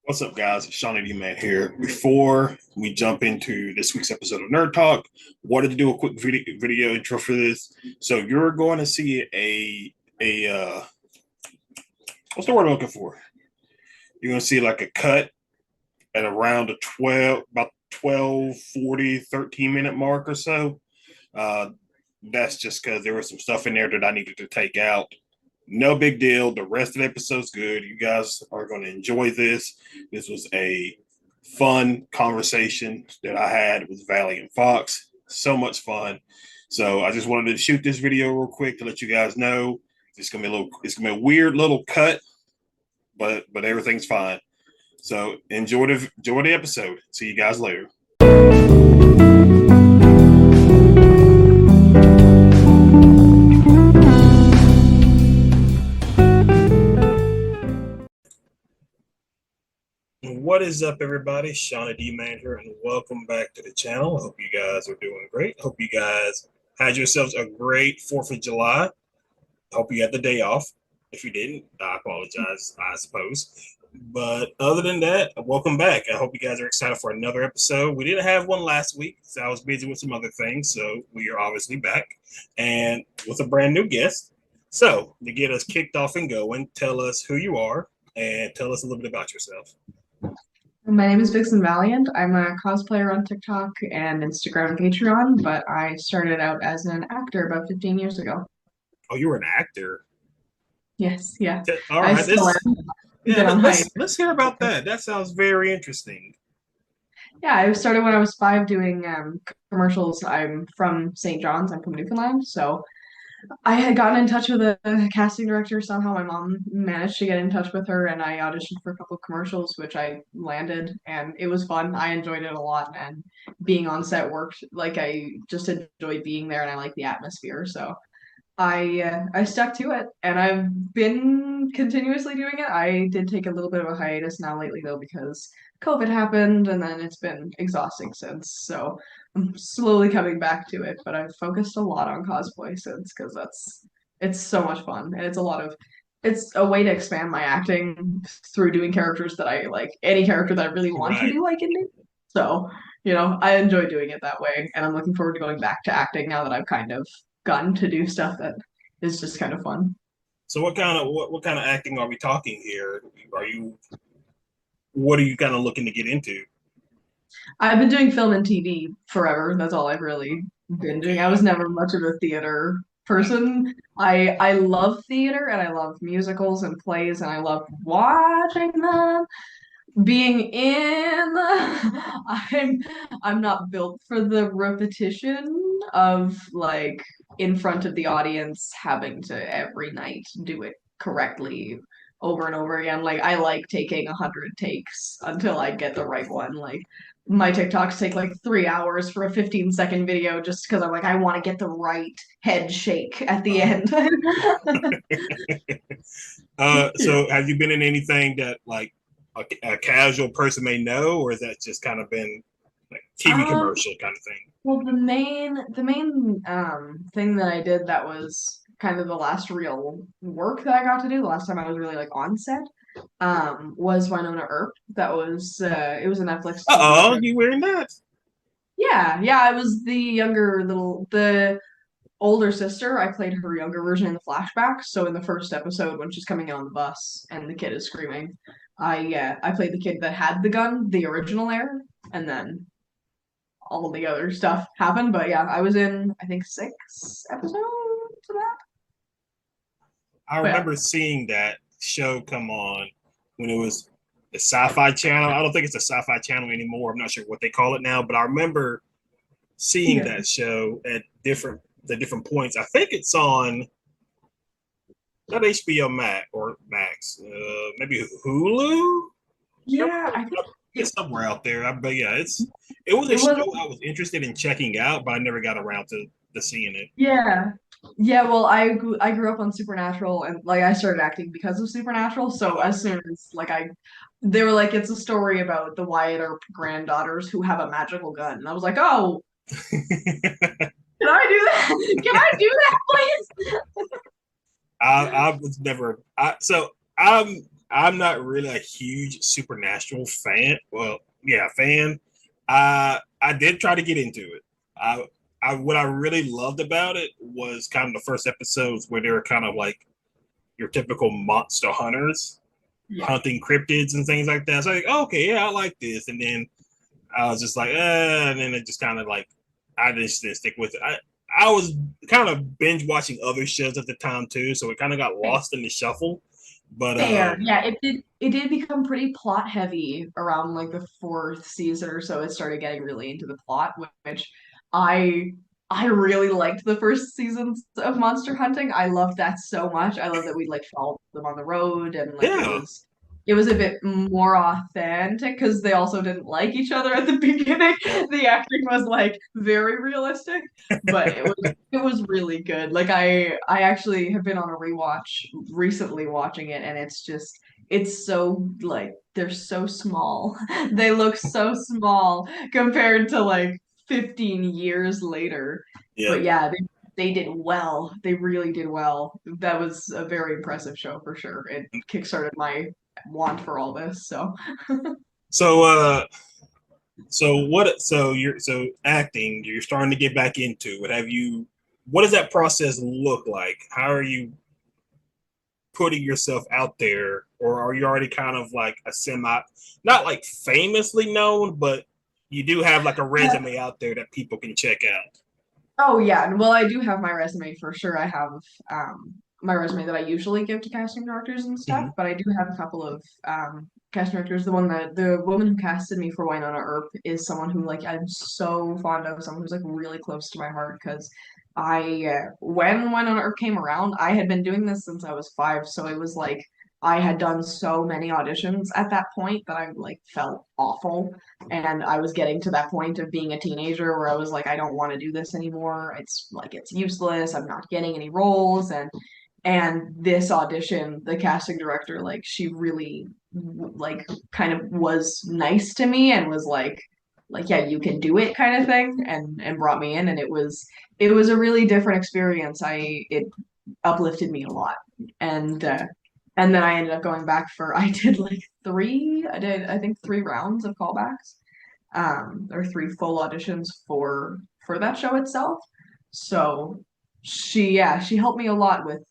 What's up, guys? It's ShonnyDman here. Before we jump into this week's episode of Nerd Talk, wanted to do a quick video intro for this. So you're going to see a what's the word I'm looking for? You're going to see like a cut at around about 12:40, 13-minute mark or so. Uh, that's just because there was some stuff in there that I needed to take out. No big deal. The rest of the episode's good. You guys are going to enjoy this. This was a fun conversation that I had with Valiant f0x. So much fun. So I just wanted to shoot this video real quick to let you guys know it's gonna be a weird little cut, but everything's fine. So enjoy the episode. See you guys later. What is up, everybody? ShonnyDman here, and welcome back to the channel. I hope you guys are doing great. Hope you guys had yourselves a great 4th of July. Hope you got the day off. If you didn't, I apologize, I suppose. But other than that, welcome back. I hope you guys are excited for another episode. We didn't have one last week, so I was busy with some other things, so we are obviously back, and with a brand new guest. So, to get us kicked off and going, tell us who you are, and tell us a little bit about yourself. My name is Valiant. I'm a cosplayer on TikTok and Instagram and Patreon, but I started out as an actor about 15 years ago. Oh, you were an actor. Yes, yeah. All I right, still am. Been on let's hear about that. That sounds very interesting. Yeah, I started when I was 5 doing commercials. I'm from St. John's. I'm from Newfoundland, so I had gotten in touch with a casting director somehow. My mom managed to get in touch with her, and I auditioned for a couple of commercials, which I landed, and it was fun. I enjoyed it a lot, and being on set worked. Like I just enjoyed being there, and I like the atmosphere. So I stuck to it, and I've been continuously doing it. I did take a little bit of a hiatus now lately though because COVID happened, and then it's been exhausting since. So I'm slowly coming back to it, but I've focused a lot on cosplay since because it's so much fun, and it's a way to expand my acting through doing characters that I like. Any character that I really want to Right. do, I can do. So, I enjoy doing it that way, and I'm looking forward to going back to acting now that I've kind of gotten to do stuff that is just kind of fun. So what kind of acting are we talking here? What are you kind of looking to get into? I've been doing film and TV forever. That's all I've really been doing. I Okay. was never much of a theater person. I love theater and I love musicals and plays and I love watching them. Being in I'm I'm not built for the repetition of like in front of the audience having to every night do it correctly over and over again. Like I like taking 100 takes until I get the right one. Like my TikToks take like 3 hours for a 15-second video just because I'm like I want to get the right head shake at the Uh, end. so have you been in anything that like a casual person may know, or has that just kind of been like TV Um, commercial kind of thing? Well, the main thing that I did that was kind of the last real work that I got to do, the last time I was really like on set, was Winona Earp. That was it was a Netflix TV Uh-oh, show. you wearing that? Yeah, yeah, I was the older sister. I played her younger version in the flashback. So in the first episode when she's coming in on the bus and the kid is screaming, I played the kid that had the gun, the original heir, and then all the other stuff happened. But yeah, I was in I think 6 episodes of that. I But yeah, remember seeing that show come on when it was the Sci-Fi Channel. I don't think it's the Sci-Fi Channel anymore. I'm not sure what they call it now, but I remember seeing yeah, that show at different points. I think it's on not HBO Max or Max, maybe Hulu. yeah. I think It's it somewhere out there. But yeah, it was a it was show I was interested in checking out, but I never got around to seeing it. yeah. Yeah, well, I grew up on Supernatural and like I started acting because of Supernatural. So Oh, as soon as they were like, it's a story about the Wyatt Earp granddaughters who have a magical gun, and I was like, oh, can I do that? Can I do that, please? I was never. I so I'm I'm not really a huge supernatural fan. Well, yeah, fan. I did try to get into it. I what I really loved about it was kind of the first episodes where they were kind of like your typical monster hunters Yeah. hunting cryptids and things like that. So like, oh, okay, yeah, I like this. And then I was just like, and then it just kind of like I just didn't stick with it. I was kind of binge watching other shows at the time too, so it kind of got lost in the shuffle. But Fair. Yeah, it did become pretty plot heavy around like the fourth season or so. It started getting really into the plot, which I I really liked the first seasons of Monster Hunting. I loved that so much. I love that we like followed them on the road and like it yeah, was a bit more authentic because they also didn't like each other at the beginning. The acting was like very realistic, but it was really good. Like I actually have been on a rewatch recently watching it and it's so like they're so small. They look so small compared to like 15 years later. yeah. But yeah, they did well. They really did well. That was a very impressive show for sure. It kickstarted my want for all this. So So so you're so acting, you're starting to get back into it. Have you what does that process look like? How are you putting yourself out there, or are you already kind of like a semi, not like famously known, but you do have like a resume out there that people can check out? oh yeah, well I do have my resume for sure. I have my resume that I usually give to casting directors and stuff, Mm-hmm. but I do have a couple of casting directors. The woman who casted me for Winona Earp is someone who like I'm so fond of, someone who's like really close to my heart because I when Winona Earp came around, I had been doing this since I was 5, so it was like I had done so many auditions at that point that I like felt awful. And I was getting to that point of being a teenager where I was like, I don't want to do this anymore. It's like it's useless. I'm not getting any roles. And this audition, the casting director, like she really like kind of was nice to me and was like yeah, you can do it kind of thing and brought me in and it was a really different experience. It uplifted me a lot. And and then I ended up going back for I did like I did I think 3 rounds of callbacks, or 3 full auditions for that show itself. So she helped me a lot with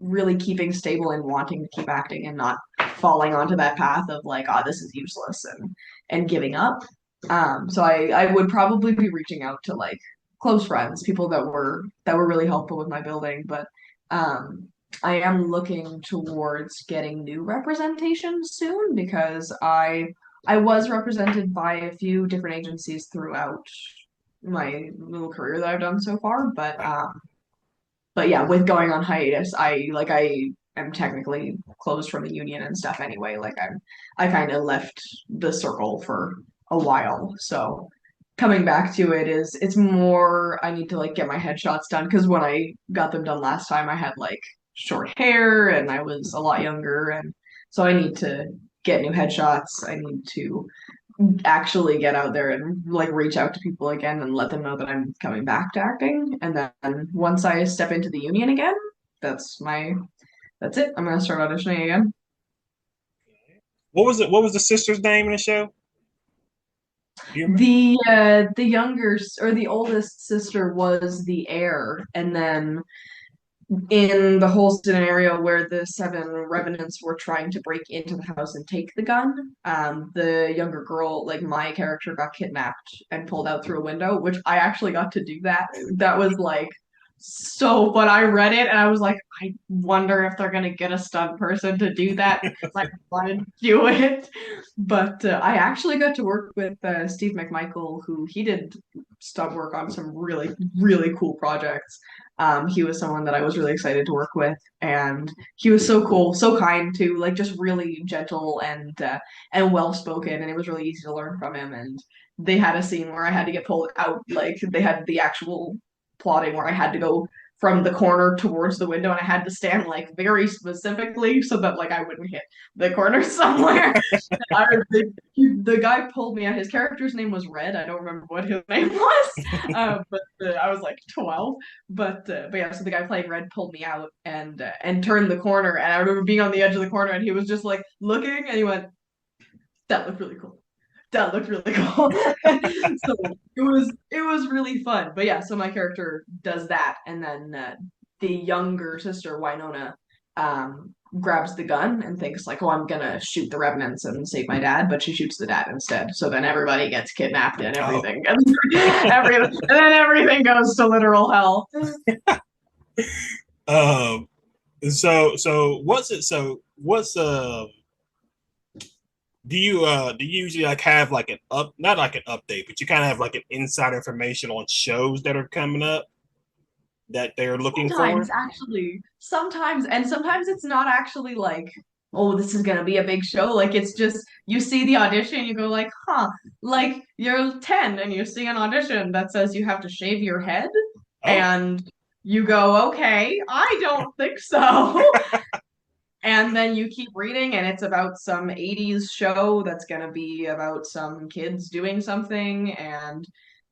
really keeping stable and wanting to keep acting and not falling onto that path of like, oh, this is useless and giving up. So I would probably be reaching out to like close friends, people that were really helpful with my building, but I am looking towards getting new representation soon because I was represented by a few different agencies throughout my little career that I've done so far, Right. but yeah, with going on hiatus, I am technically closed from the union and stuff anyway. Like I kind of left the circle for a while. So coming back to it is it's more I need to like get my headshots done because when I got them done last time I had like short hair and I was a lot younger and so I need to get new headshots. I need to actually get out there and like reach out to people again and let them know that I'm coming back to acting. And then once I step into the union again, that's my that's it. I'm gonna start auditioning again. What was it? What was the sister's name in the show? Do you remember? The younger or the oldest sister was the heir, and then in the whole scenario where the 7 revenants were trying to break into the house and take the gun, the younger girl, like my character, got kidnapped and pulled out through a window, which I actually got to do that. That was like so fun. I read it and I was like, I wonder if they're gonna get a stunt person to do that because I wanted to do it. But I actually got to work with Steve McMichael, who he did stunt work on some really, really cool projects. He was someone that I was really excited to work with, and he was so cool, so kind too, like just really gentle and well spoken, and it was really easy to learn from him. And they had a scene where I had to get pulled out, like they had the actual plotting where I had to go from the corner towards the window, and I had to stand like very specifically so that like I wouldn't hit the corner somewhere. The guy pulled me out. His character's name was Red. I don't remember what his name was, but I was like 12. But yeah, so the guy playing Red pulled me out and turned the corner, and I remember being on the edge of the corner, and he was just like looking, and he went, "That looked really cool. That looked really cool." So it was really fun. But yeah, so my character does that, and then the younger sister Winona grabs the gun and thinks like, "Oh, I'm gonna shoot the revenants and save my dad," but she shoots the dad instead. So then everybody gets kidnapped and everything, and then everything goes to literal hell. So what's it? So what's do you usually like have like an not like an update, but you kind of have like an inside information on shows that are coming up that they're looking Sometimes for? actually, sometimes it's not actually like, oh, this is gonna be a big show. Like it's just you see the audition, you go like, huh, like you're 10 and you see an audition that says you have to shave your head, Oh, and you go, okay, I don't think so. And then you keep reading, and it's about some 80s show that's going to be about some kids doing something, and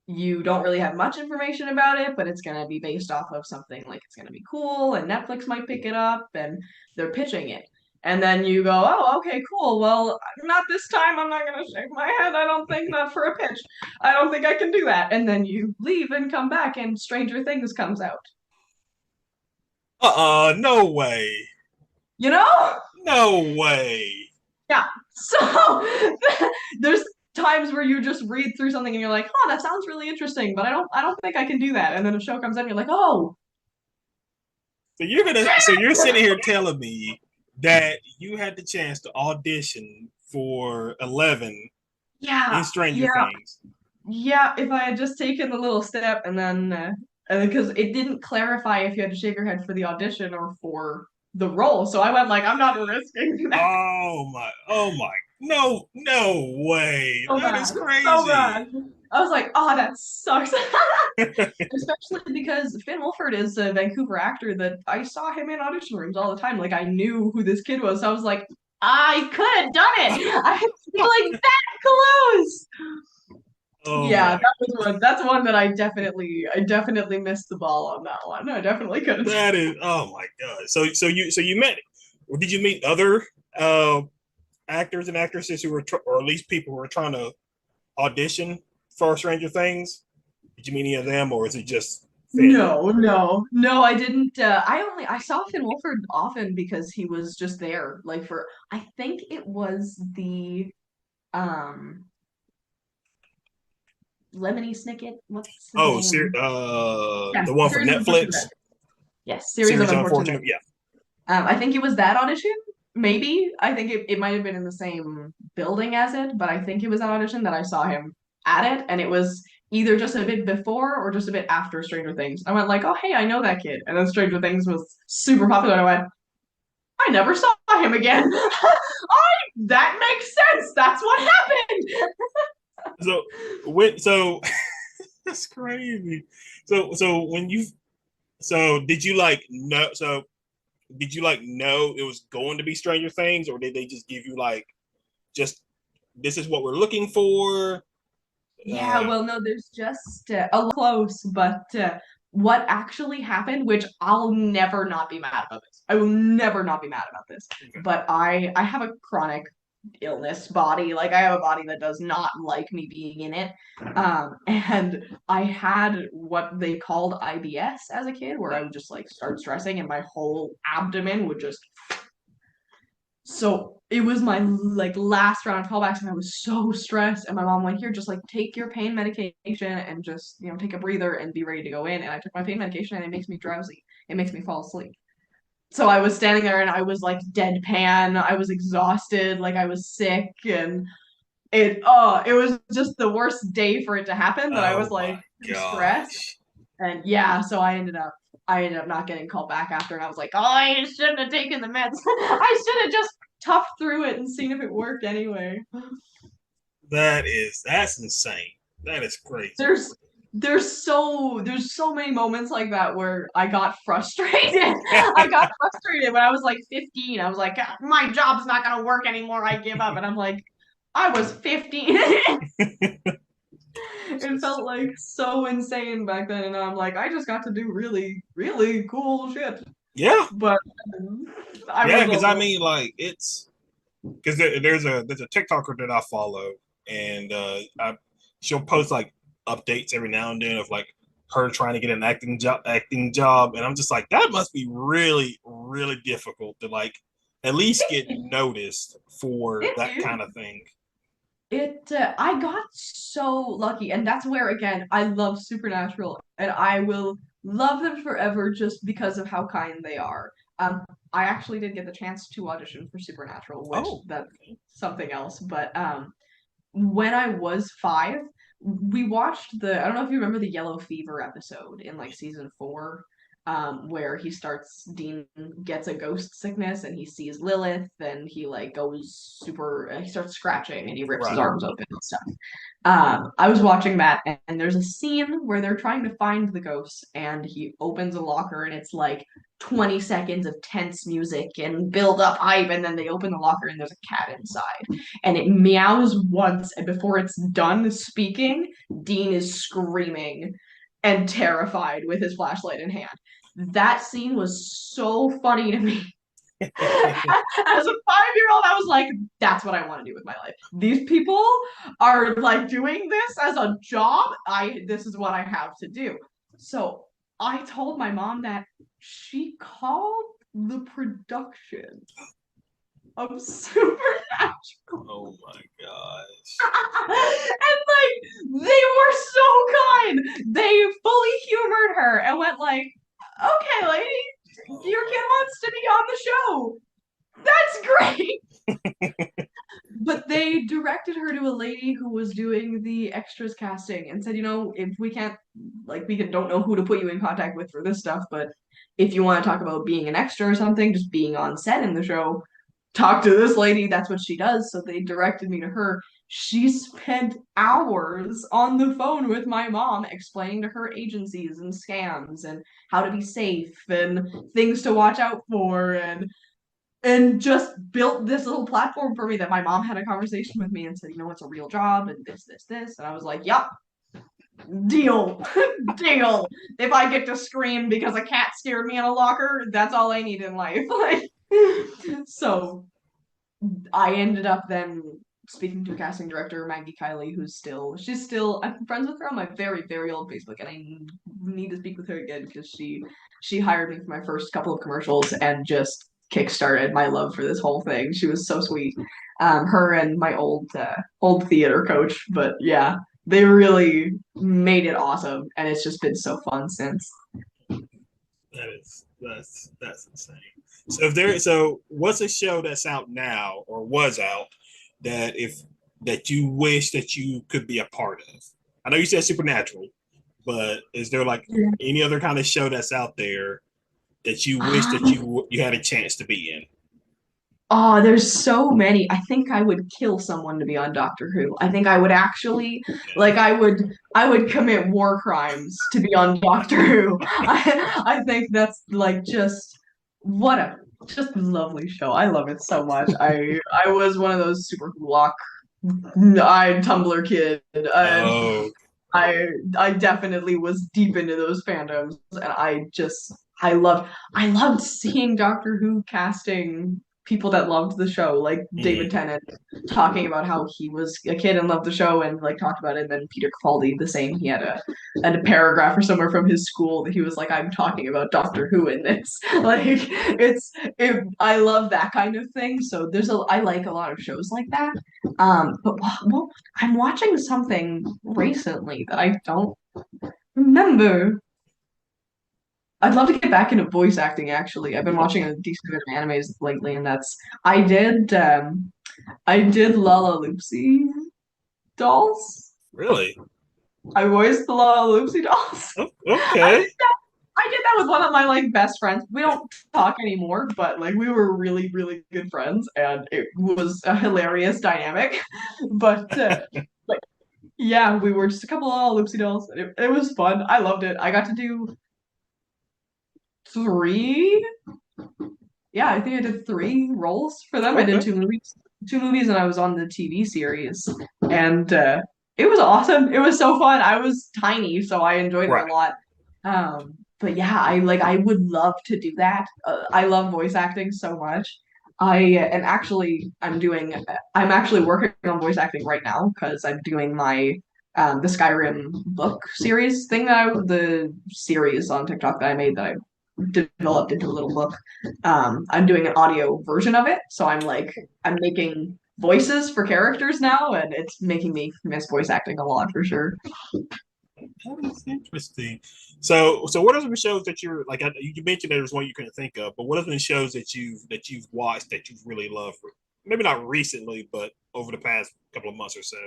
you don't really have much information about it, but it's going to be based off of something like it's going to be cool, and Netflix might pick it up, and they're pitching it. And then you go, oh, okay, cool. Well, not this time. I'm not going to shake my head. I don't think not for a pitch. I don't think I can do that. And then you leave and come back, and Stranger Things comes out. no way. You know? No way. Yeah. So there's times where you just read through something and you're like, "Oh, that sounds really interesting, but I don't think I can do that." And then a show comes in and you're like, "Oh, So you're sitting here telling me that you had the chance to audition for 11 yeah, in Stranger yeah, Things. yeah, if I had just taken the little step and then because it didn't clarify if you had to shave your head for the audition or for the role. So I went like, I'm not risking that. Oh my, no way. So That is bad. So crazy. bad. I was like, oh, that sucks. Especially because Finn Wolford is a Vancouver actor that I saw him in audition rooms all the time. Like I knew who this kid was. So I was like, I could have done it. I was like that close. Oh Yeah, my, that was one. That's one that I definitely missed the ball on that one. I definitely could have. that is, oh my God. So you met, or did you meet other uh actors and actresses who were, or at least people who were trying to audition for Stranger Things? Did you meet any of them, or is it just Finn? No, no, no, I didn't. I saw Finn Wolford often because he was just there. Like for I think it was the um Lemony Snicket. What's his Oh, name? Yeah, the one from series of unfortunate Netflix, events. Yes, series of series of unfortunate. Unfortunate. Yeah. I think it was that audition. Maybe I think it might have been in the same building as it, but I think it was that audition that I saw him at it, and it was either just a bit before or just a bit after Stranger Things. I went like, oh hey, I know that kid, and then Stranger Things was super popular. And I went, I never saw him again. That makes sense. That's what happened. So when so that's crazy. So when you so did you like know so did you like know it was going to be Stranger Things, or did they just give you like just this is what we're looking for? Yeah, well, no, there's just a close, but what actually happened, which I'll never not be mad about this. I will never not be mad about this. Okay. But I have a chronic illness body. Like I have a body that does not like me being in it. And I had what they called IBS as a kid, where I would just like start stressing and my whole abdomen would just so it was my like last round of callbacks, and I was so stressed. And my mom went, "Here, just like take your pain medication and just take a breather and be ready to go in." And I took my pain medication, and it makes me drowsy. It makes me fall asleep. So I was standing there, and I was like deadpan. I was exhausted, like I was sick, and it was just the worst day for it to happen. That I was Oh like my too stressed, gosh. and yeah, so I ended up not getting called back after, and I was like, oh, I shouldn't have taken the meds. I should have just toughed through it and seen if it worked anyway. That's insane. That is crazy. There's there's so many moments like that where I got frustrated. I got frustrated when I was like 15. I was like, "Ah, my job's not gonna work anymore. I give up." And I'm like, I was 15. It Just- felt like so insane back then, and I'm like, I just got to do really, really cool shit. yeah, But I yeah, was because I also mean, like it's because there's a TikToker that I follow, and she'll post like updates every now and then of like her trying to get an acting job, and I'm just like, that must be really really difficult to like at least get noticed for it, that dude. kind of thing. I got so lucky, and that's where again I love Supernatural, and I will love them forever just because of how kind they are. I actually did get the chance to audition for Supernatural, which Oh, that's something else. But when I was 5, we watched I don't know if you remember the Yellow Fever episode in like season 4, where Dean gets a ghost sickness and he sees Lilith and he like goes he starts scratching and he rips his right, arms open and stuff. I was watching that, and there's a scene where they're trying to find the ghost, and he opens a locker, and it's like 20 seconds of tense music and build up hype, and then they open the locker, and there's a cat inside, and it meows once, and before it's done speaking, Dean is screaming and terrified with his flashlight in hand. That scene was so funny to me. As a 5-year old, I was like, that's what I want to do with my life. These people are like doing this as a job. This is what I have to do. So I told my mom that. She called the production of Supernatural. oh my gosh, And like they were so kind. They fully humored her and went like, okay, lady, oh your my, kid wants to be on the show. That's great. But they directed her to a lady who was doing the extras casting and said, if we can't, like, don't know who to put you in contact with for this stuff, but if you want to talk about being an extra or something, just being on set in the show, talk to this lady. That's what she does. So they directed me to her. She spent hours on the phone with my mom explaining to her agencies and scams and how to be safe and things to watch out for and just built this little platform for me that my mom had a conversation with me and said, it's a real job and this. And I was like, yep, deal, deal. If I get to scream because a cat scared me in a locker, that's all I need in life. Like, so I ended up then speaking to a casting director, Maggie Kiley, she's still, I'm friends with her on my very, very old Facebook, and I need to speak with her again because she hired me for my first couple of commercials and just kickstarted my love for this whole thing. She was so sweet. Her and my old theater coach, but yeah, they really made it awesome, and it's just been so fun since. that's insane. So what's a show that's out now or was out that you wish that you could be a part of? I know you said Supernatural, but is there like any other kind of show that's out there that you wish that Um, you had a chance to be in? Oh, there's so many. I think I would kill someone to be on Doctor Who. I think I would actually, like, I would commit war crimes to be on Doctor Who. I think that's like what a just lovely show. I love it so much. I was one of those super lock I Tumblr kid, and Oh, I definitely was deep into those fandoms, and I loved seeing Doctor Who casting people that loved the show, like David mm, Tennant talking about how he was a kid and loved the show and like talked about it. And then Peter Capaldi, the same. He had a paragraph or somewhere from his school that he was like, "I'm talking about Doctor Who in this." Like I love that kind of thing. So I like a lot of shows like that. But well, I'm watching something recently that I don't remember. I'd love to get back into voice acting actually. I've been watching a decent bit of animes lately, and I did Lala Loopsy dolls. really? I voiced the Lala Loopsy dolls. Oh, I okay. did that I did that with one of my like best friends. We don't talk anymore, but like we were really, really good friends and it was a hilarious dynamic. But like Yeah, we were just a couple of Loopsy dolls. It was fun. I loved it. I got to do three. Yeah, I think I did three roles for them. I did Okay. two movies, and I was on the TV series, and it was awesome. It was so fun. I was tiny, so I enjoyed it a Right. lot. But yeah, I would love to do that. I love voice acting so much. And actually I'm actually working on voice acting right now because I'm doing my the Skyrim book series thing the series on TikTok that I made that I developed into a little book. I'm doing an audio version of it, so I'm making voices for characters now, and it's making me miss voice acting a lot for sure. That is interesting. So what are some shows that you're like? You mentioned there was one you couldn't think of, but what are some shows that you've watched that you've really loved? Maybe not recently, but over the past couple of months or so.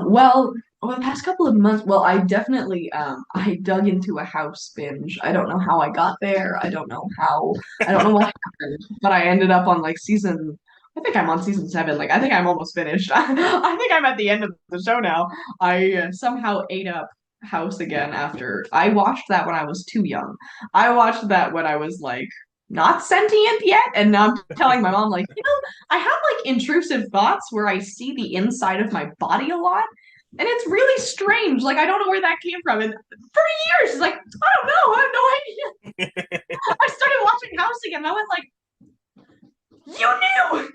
Well, over the past couple of months, well, I dug into a house binge. I don't know how I got there. I don't know what happened, but I ended up on I think I'm on season 7. Like, I think I'm almost finished. I think I'm at the end of the show now. I somehow ate up House again after I watched that when I was too young. I watched that when I was like not sentient yet, and now I'm telling my mom like, I have like intrusive thoughts where I see the inside of my body a lot. And it's really strange. Like I don't know where that came from. And for years, like, I don't know. I have no idea. I started watching House again. And I was like, you knew.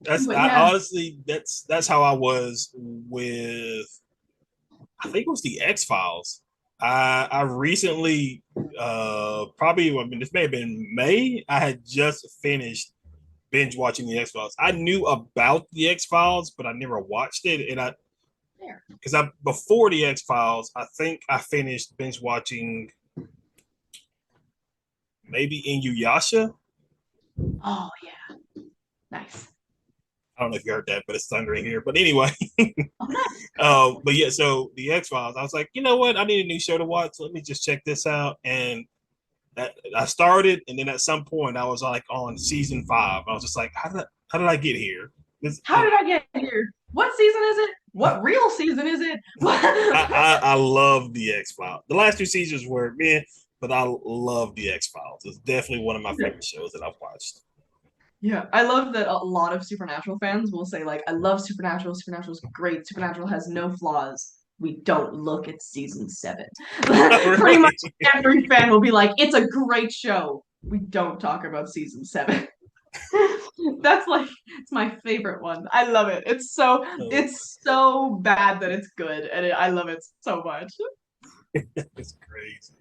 That's But I yeah. honestly that's how I was with I think it was the X Files. I recently probably I mean this may have been May. I had just finished binge watching the X Files. I knew about the X Files, but I never watched it. And I There. because I before the X Files, I think I finished binge watching maybe Inuyasha. Oh yeah. Nice. I don't know if you heard that, but it's thundering here. But anyway, Oh nice. but yeah, so the X Files, I was like, you know what? I need a new show to watch. Let me just check this out. And I started, and then at some point, I was like on season 5. I was just like, how did I get here? This, How did I get here? What season is it? What real season is it? I love the X Files. The last 2 seasons were man, but I love the X Files. It's definitely one of my favorite shows that I've watched. Yeah, I love that a lot of Supernatural fans will say, like, I love Supernatural. Supernatural's great. Supernatural has no flaws. We don't look at season 7. Pretty much Right. every fan will be like, it's a great show. We don't talk about season 7. That's like it's my favorite one. I love it. It's so bad that it's good, and I love it so much. It's crazy.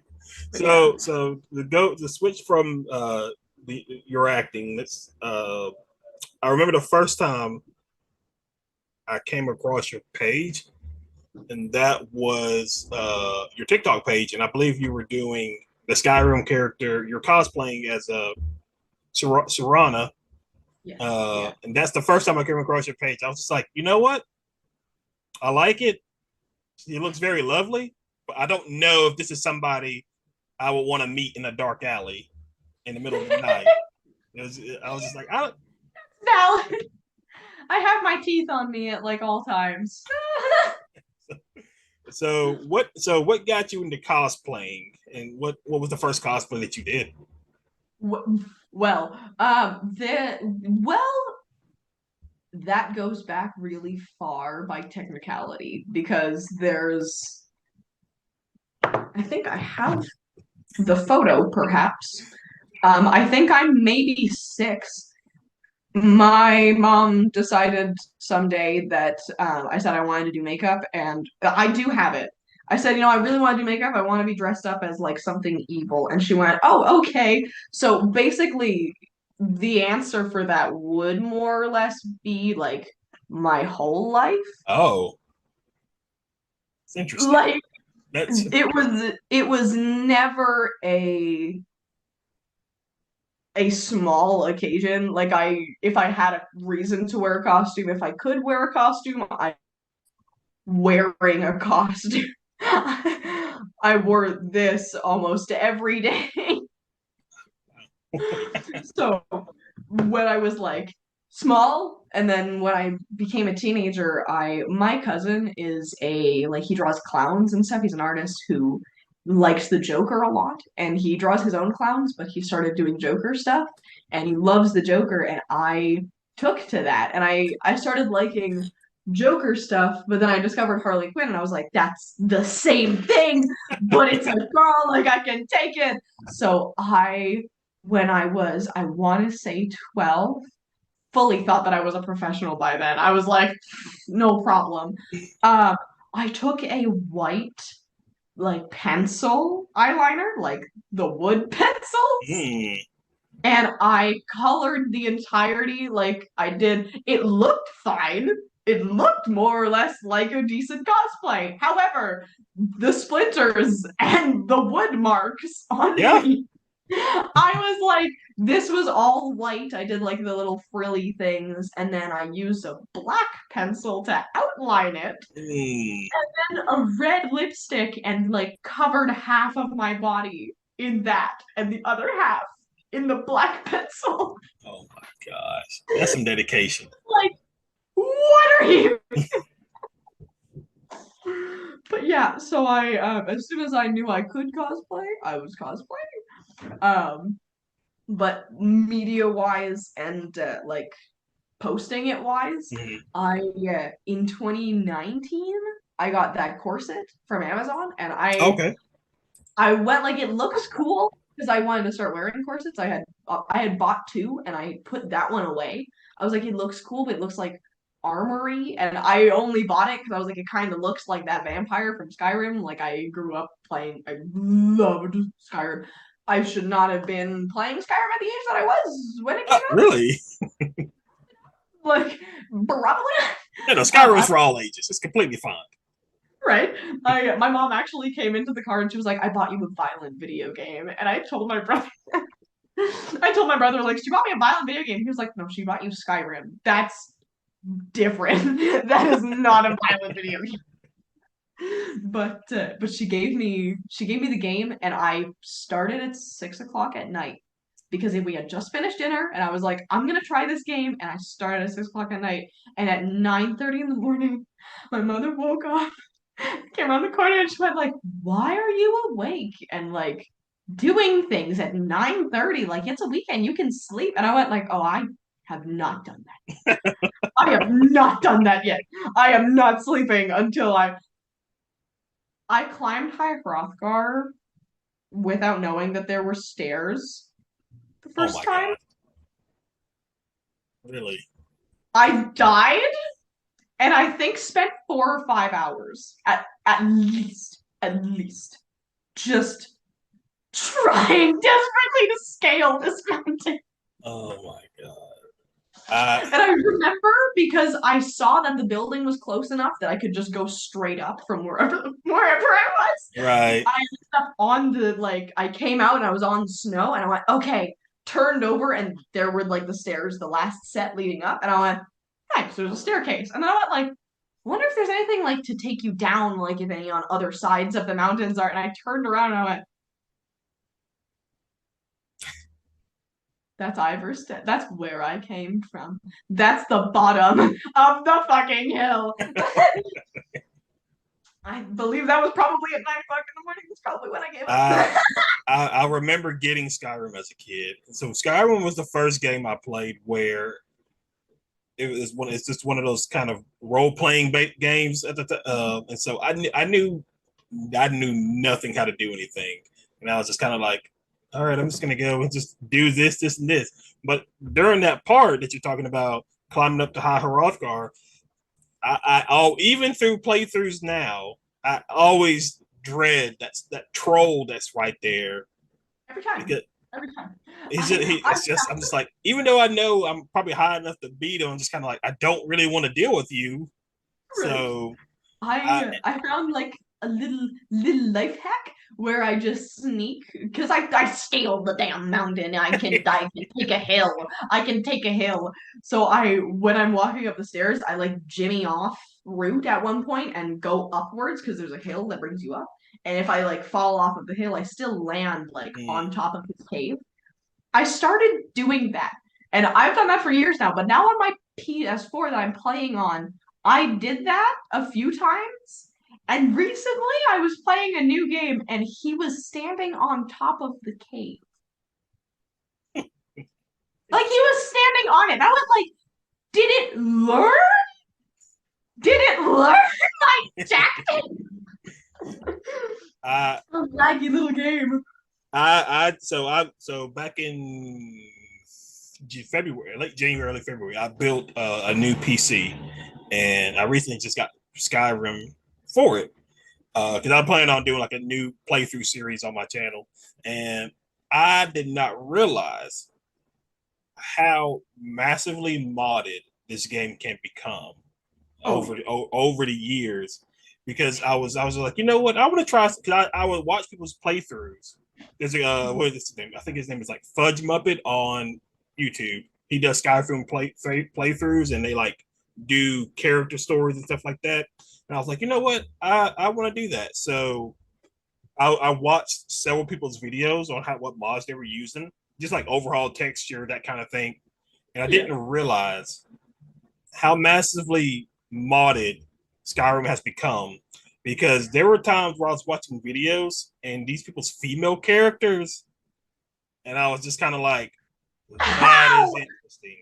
But yeah. So the switch from your acting. Let's I remember the first time I came across your page, and that was your TikTok page, and I believe you were doing the Skyrim character. You're cosplaying as a Serana, Yes. Yeah. and that's the first time I came across your page. I was just like, you know what? I like it. It looks very lovely, but I don't know if this is somebody I would want to meet in a dark alley in the middle of the night. I was just like, Valid. I have my teeth on me at like all times. so what got you into cosplaying, and what was the first cosplay that you did? Well, that goes back really far by technicality because I think I have the photo, perhaps. I think I'm maybe 6. My mom decided someday that I said I wanted to do makeup, and I do have it. I said, I really want to do makeup. I want to be dressed up as like something evil. And she went, oh, okay. So basically, the answer for that would more or less be like my whole life. Oh, it's interesting. Like That's it was never a small occasion. Like if I had a reason to wear a costume, if I could wear a costume, I wearing a costume. I wore this almost every day. So when I was like small. And then when I became a teenager, my cousin is a like he draws clowns and stuff. He's an artist who likes the Joker a lot, and he draws his own clowns, but he started doing Joker stuff, and he loves the Joker, and I took to that, and I started liking Joker stuff, but then I discovered Harley Quinn, and I was like, that's the same thing, but it's a girl, like I can take it. So when I want to say 12, fully thought that I was a professional by then. I was like, no problem. Um, I took a white like pencil eyeliner, like the wood pencils, Mm. and I colored the entirety like I did. It looked fine. It looked more or less like a decent cosplay. However, the splinters and the wood marks on Yeah. me, I was like, this was all white. I did like the little frilly things, and then I used a black pencil to outline it, Mm. and a red lipstick, and like covered half of my body in that, and the other half in the black pencil. Oh my gosh. That's some dedication. Like, what are you? But yeah, so as soon as I knew I could cosplay, I was cosplaying. But media wise and like posting it wise, Mhm. I in 2019 I got that corset from Amazon, and Okay. I went like it looks cool because I wanted to start wearing corsets. I had bought two and I put that one away. I was like, it looks cool, but it looks like armory, and I only bought it because I was like, it kind of looks like that vampire from Skyrim. Like I grew up playing, I loved Skyrim. I should not have been playing Skyrim at the age that I was when it came out. Really? Like probably. Yeah, no, I Skyrim's for all ages. It's completely fine. right. I My mom actually came into the car and she was like, "I bought you a violent video game," and I told my brother, I told my brother like, "She bought me a violent video game." He was like, "No, she bought you Skyrim. That's different. That is not a violent video game." But she gave me the game, and I started at 6 o'clock at night because we had just finished dinner, and I was like, I'm gonna try this game, and I started at 6 o'clock at night, and at 9:30 in the morning, my mother woke up, came around the corner, and she went like, "Why are you awake and like doing things at 9:30? Like it's a weekend, you can sleep." And I went like, "Oh, I have not done that. I have not done that yet. I am not sleeping until I climbed High Hrothgar without knowing that there were stairs the Oh first my time. god. Really? I died and I think spent 4 or 5 hours at least, just trying desperately to scale this mountain. Oh my god. And I remember because I saw that the building was close enough that I could just go straight up from wherever I was. Right. I ended up on the like I came out and I was on snow and I went, okay, turned over and there were like the stairs, the last set leading up, and I went, nice, there's a staircase. And then I went like, wonder if there's anything like to take you down, like if any on other sides of the mountains are. And I turned around and I went, that's Iverstead. That's where I came from. That's the bottom of the fucking hill. I believe that was probably at 9 o'clock in the morning. That's probably when I gave I, up. I remember getting Skyrim as a kid. So Skyrim was the first game I played where it's just one of those kind of role playing games at the and so I knew nothing how to do anything, and I was just kind of like, all right, I'm just gonna go and just do this, and this. But during that part that you're talking about, climbing up to High Hrothgar, even through playthroughs now, I always dread that troll that's right there. Every time. Because Every time. it's just I'm just like, even though I know I'm probably high enough to beat him, I'm just kind of like, I don't really want to deal with you. right. So I I found like a little life hack where I just sneak because I scaled the damn mountain. I can take a hill. I can take a hill. So I when I'm walking up the stairs, I like jimmy off route at one point and go upwards because there's a hill that brings you up. And if I like fall off of the hill, I still land like mm, on top of this cave. I started doing that And I've done that for years now, but now on my PS4 that I'm playing on, I did that a few times. And recently I was playing a new game and he was standing on top of the cave. Like he was standing on it. I was like, did it learn? Did it learn my tactics? I A laggy little game. so back in February, late January, early February, I built a new PC, and I recently just got Skyrim for it because I'm planning on doing like a new playthrough series on my channel, and I did not realize how massively modded this game can become Oh, over the years. Because I was like, you know what, I want to try because I would watch people's playthroughs. There's a what is his name? I think his name is like Fudge Muppet on YouTube. He does Skyrim playthroughs, and they like do character stories and stuff like that. And I was like, you know what, I want to do that. So I watched several people's videos on what mods they were using, just like overhaul texture, that kind of thing. And I yeah. didn't realize how massively modded Skyrim has become, because there were times where I was watching videos and these people's female characters, and I was just kind of like, that is Ow! interesting.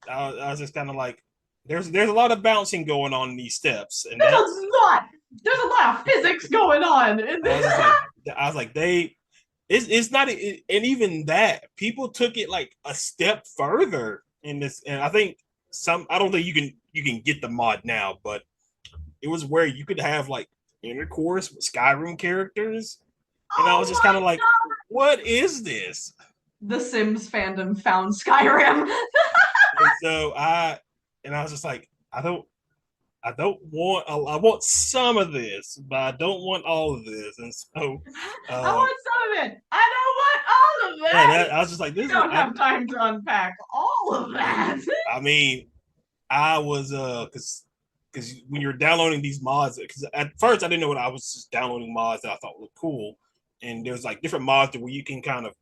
I was just kind of like, there's a lot of bouncing going on in these steps, and There's that's a lot. There's a lot of physics going on. I was just like, I was like, it's not, and even that people took it like a step further in this, and I think I don't think you can get the mod now, but it was where you could have like intercourse with Skyrim characters, and I was Oh just my kind of like, god! what is this? The Sims fandom found Skyrim. And so I was just like, I don't want, I want some of this, but I don't want all of this. And so, I uh, want some of it. I don't want all of yeah, that. I was just like, We this is, don't have time to unpack all of that. I mean, I was, because when you're downloading these mods, because at first I didn't know what I was just downloading mods that I thought looked cool. And there's like different mods where you can kind of,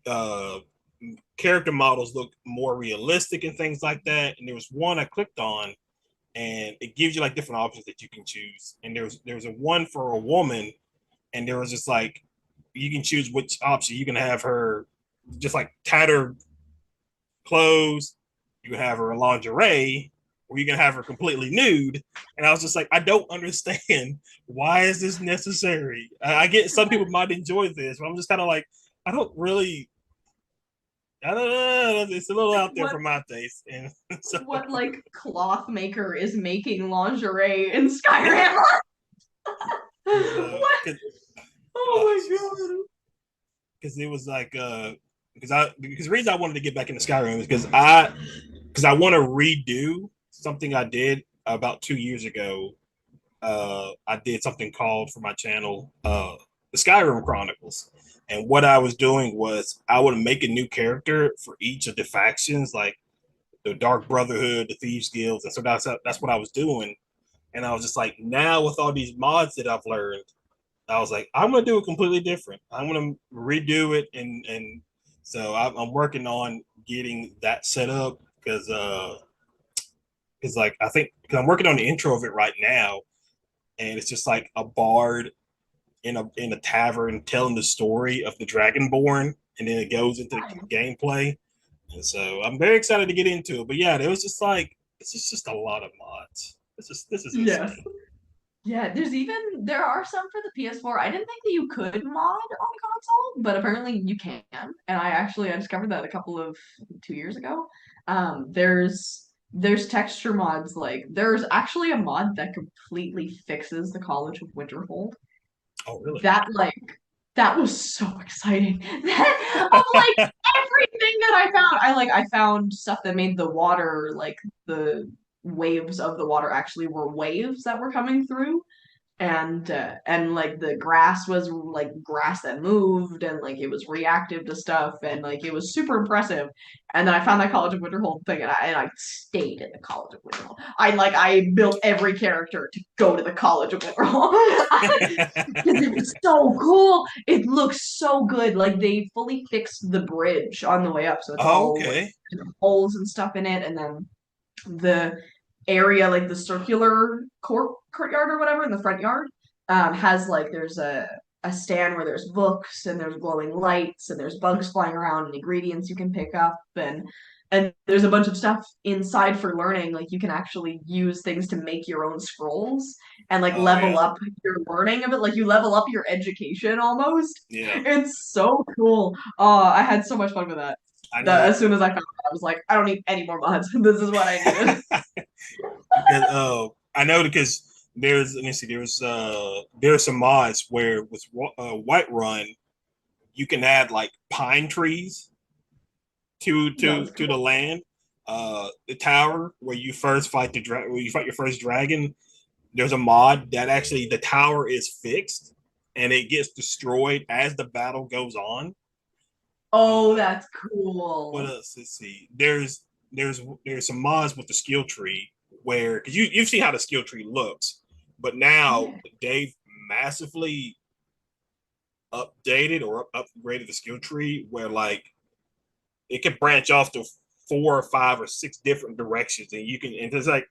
uh, character models look more realistic and things like that. And there was one I clicked on, and it gives you like different options that you can choose. And there was a one for a woman, and there was just like, you can choose which option. You can have her just like tattered clothes, you can have her in lingerie, or you can have her completely nude. And I was just like, I don't understand, why is this necessary? I get some people might enjoy this, but I'm just kind of like, I don't really, I don't know. It's a little Like out there for my taste, and so what like cloth maker is making lingerie in Skyrim? What? because Oh my god. it was like because the reason I wanted to get back into Skyrim is because I want to redo something I did about 2 years ago. I did something called for my channel, the Skyrim Chronicles. And what I was doing was I would make a new character for each of the factions, like the Dark Brotherhood, the Thieves Guilds, and so that's what I was doing. And I was just like, now with all these mods that I've learned, I was like, I'm gonna do it completely different. I'm gonna redo it, and so I'm working on getting that set up because like I think because I'm working on the intro of it right now, and it's just like a bard in a tavern telling the story of the Dragonborn, and then it goes into gameplay. And so I'm very excited to get into it. But yeah, it was just like it's just a lot of mods. This is Yes. insane. Yeah, there are some for the PS4. I didn't think that you could mod on console, but apparently you can. And I discovered that a couple of 2 years ago. There's texture mods, like there's actually a mod that completely fixes the College of Winterhold. Oh really? That like that was so exciting. That of like everything that I found stuff that made the water, like the waves of the water actually were waves that were coming through. and like the grass was like grass that moved, and like it was reactive to stuff, and like it was super impressive. And then I found that College of Winterhold thing, and I stayed at the College of Winterhold. I built every character to go to the College of Winterhold because it was so cool. It looks so good. Like they fully fixed the bridge on the way up, so it's Oh, all like okay. holes and stuff in it, and then the area, like the circular courtyard or whatever in the front yard, has like there's a stand where there's books and there's glowing lights and there's bugs flying around and ingredients you can pick up, and there's a bunch of stuff inside for learning. Like you can actually use things to make your own scrolls and like Oh level yeah. up your learning of it. Like you level up your education almost. Yeah. It's so cool. Oh, I had so much fun with that. I That know. as soon as I found it, I was like, I don't need any more mods. This is what I needed. Because I know because let me see, there's some mods where with White Run you can add like pine trees That was to the cool. land. The tower where you first fight where you fight your first dragon, there's a mod that actually the tower is fixed and it gets destroyed as the battle goes on. Oh, Uh, that's what cool. else? Let's see. There's some mods with the skill tree where because you've seen how the skill tree looks, but now Yeah. they've massively updated or upgraded the skill tree where like it can branch off to 4 or 5 or 6 different directions, and you can and there's like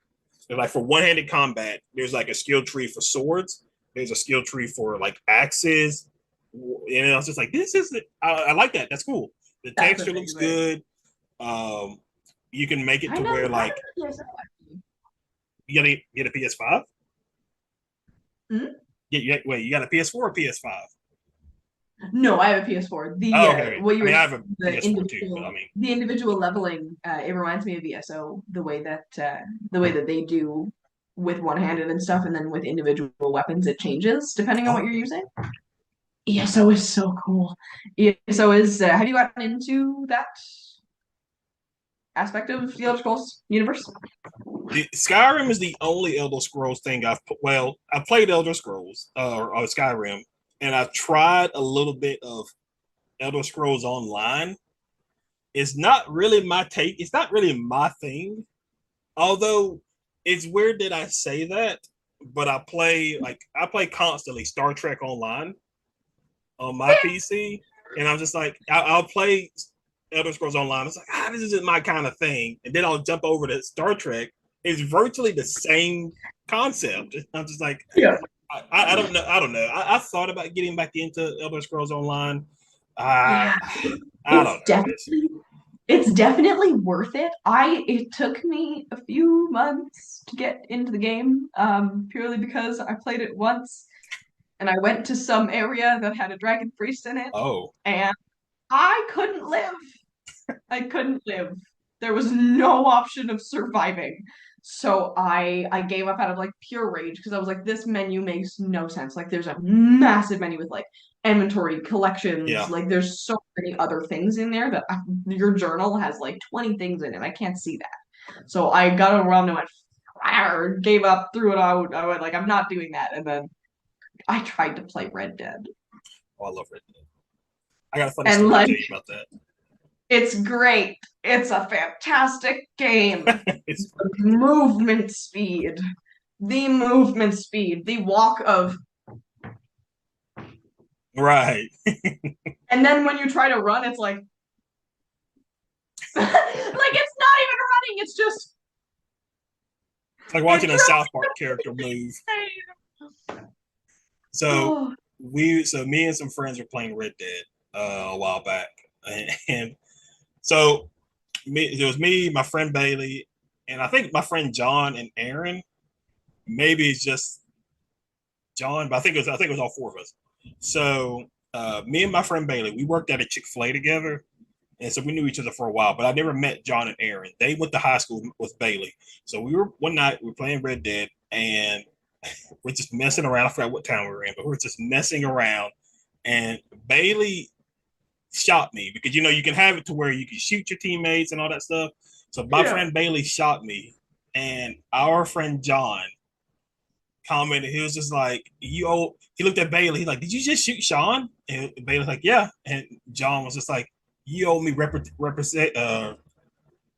for one-handed combat, there's like a skill tree for swords. There's a skill tree for like axes. And I was just like, this is I like that. That's cool. The That's texture looks amazing. good. Um, you can make it I to never where had like a PSO actually. you gotta get a PS5. Hmm? Wait, you got a PS4 or PS5? No, I have a PS4. Oh, okay, okay. What you I were mean, I have a the PS4 too, but I individual mean, the individual leveling, it reminds me of ESO, the way that they do with one-handed and stuff, and then with individual weapons it changes depending on oh, what you're okay. using. ESO is so cool. ESO is have you gotten into that aspect of the Elder Scrolls universe? Skyrim is the only Elder Scrolls thing I've put. Well, I played Elder Scrolls or Skyrim, and I've tried a little bit of Elder Scrolls Online. It's not really my take. It's not really my thing. Although it's weird that I say that, but I play constantly Star Trek Online on my PC, and I'm just like I'll play Elder Scrolls Online. It's like this isn't my kind of thing, and then I'll jump over to Star Trek. It's virtually the same concept. I'm just like Yeah. I don't know. I don't know. I thought about getting back into Elder Scrolls Online. Uh, Yeah. I It's don't know. definitely worth it. It took me a few months to get into the game, purely because I played it once and I went to some area that had a dragon priest in it, Oh, and I couldn't live. I couldn't live. There was no option of surviving. So I gave up out of like pure rage because I was like, this menu makes no sense. Like there's a massive menu with like inventory, collections, yeah. like there's so many other things in there that your journal has like 20 things in it. I can't see that. So I got overwhelmed and went, "Arr," gave up, threw it out. I went like, I'm not doing that. And then I tried to play Red Dead. Oh, I love Red Dead. I got a funny And story to like tell you about that. it's great. It's a fantastic game. It's Movement speed. The movement speed. The walk of. right. And then when you try to run, it's like. Like it's not even running. It's just. It's like It watching a drove South Park character move. me So insane. me and some friends were playing Red Dead a while back, and so it was me, my friend Bailey, and I think my friend John and Aaron. Maybe it's just John, but I think it was all 4 of us. So me and my friend Bailey, we worked at a Chick-fil-A together. And so we knew each other for a while, but I never met John and Aaron. They went to high school with Bailey. So one night we were playing Red Dead and we're just messing around. I forgot what town we were in, but we were just messing around. And Bailey shot me because you can have it to where you can shoot your teammates and all that stuff. So my Yeah. friend Bailey shot me, and our friend John commented. He was just like, "You owe." He looked at Bailey. He's like, "Did you just shoot Sean?" And Bailey's like, "Yeah." And John was just like, "You owe me represent.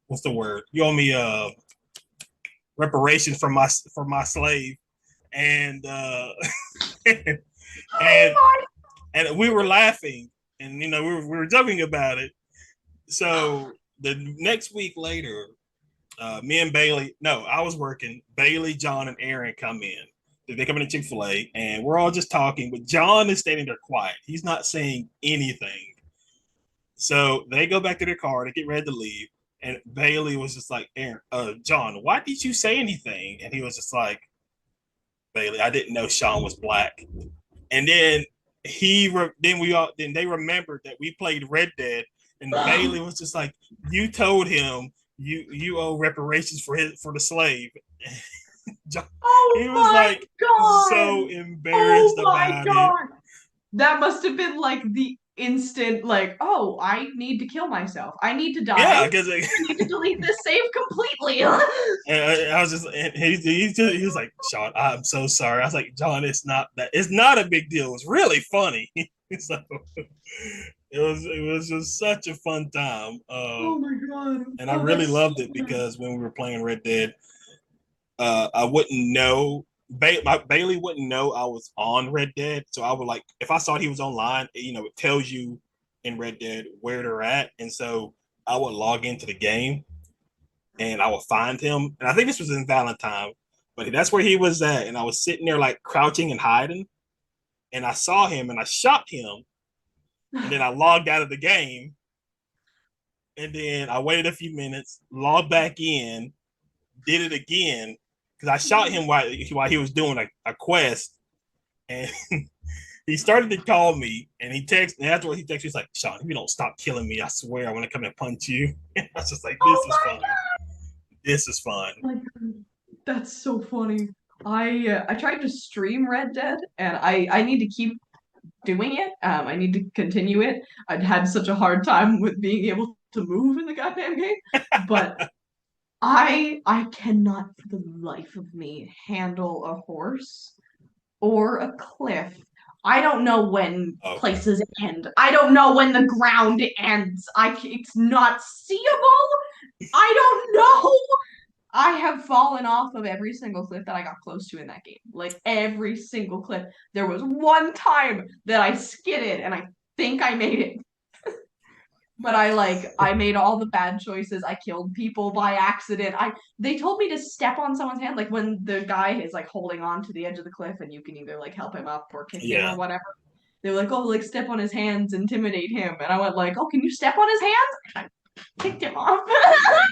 What's the word? You owe me reparations for my slave." And and and we were laughing, and we were joking about it. So the next week later, me and Bailey, no, I was working. Bailey, John, and Aaron come in. They come into Chick-fil-A, and we're all just talking, but John is standing there quiet. He's not saying anything. So they go back to their car, they get ready to leave, and Bailey was just like, Aaron, John, why did you say anything? And he was just like, Bailey, I didn't know Sean was black. And then then they remembered that we played Red Dead, and Bailey was just like, you told him you owe reparations for the slave. He was like God. so embarrassed about it. That must have been like the instant, like, oh, I need to kill myself. I need to die. Yeah, because I need to delete this save completely. and I was just, and he was like, Sean, I'm so sorry. I was like, John, it's not a big deal. It was really funny. So it was just such a fun time. Oh my God. And I really loved it because when we were playing Red Dead, I wouldn't know. Bailey wouldn't know I was on Red Dead, so I would like if I saw he was online, it tells you in Red Dead where they're at, and so I would log into the game and I would find him. And I think this was in Valentine, but that's where he was at, and I was sitting there like crouching and hiding, and I saw him and I shot him, and then I logged out of the game, and then I waited a few minutes, logged back in, did it again. Because I shot him while he was doing a quest, and he started to call me, and he texted, and afterwards he texted me, he's like, Sean, if you don't stop killing me, I swear I want to come and punch you. I was just like, this is fun. God. This is fun. Oh, that's so funny. I tried to stream Red Dead, and I need to keep doing it. I need to continue it. I'd had such a hard time with being able to move in the goddamn game, but I cannot for the life of me handle a horse or a cliff. I don't know when places end. I don't know when the ground ends. It's not seeable. I don't know. I have fallen off of every single cliff that I got close to in that game. Like every single cliff. There was one time that I skidded and I think I made it. But I made all the bad choices. I killed people by accident. They told me to step on someone's hand, like when the guy is like holding on to the edge of the cliff and you can either like help him up or kick him or whatever. They were like, oh, like step on his hands, intimidate him. And I went like, oh, can you step on his hands? And I kicked him off.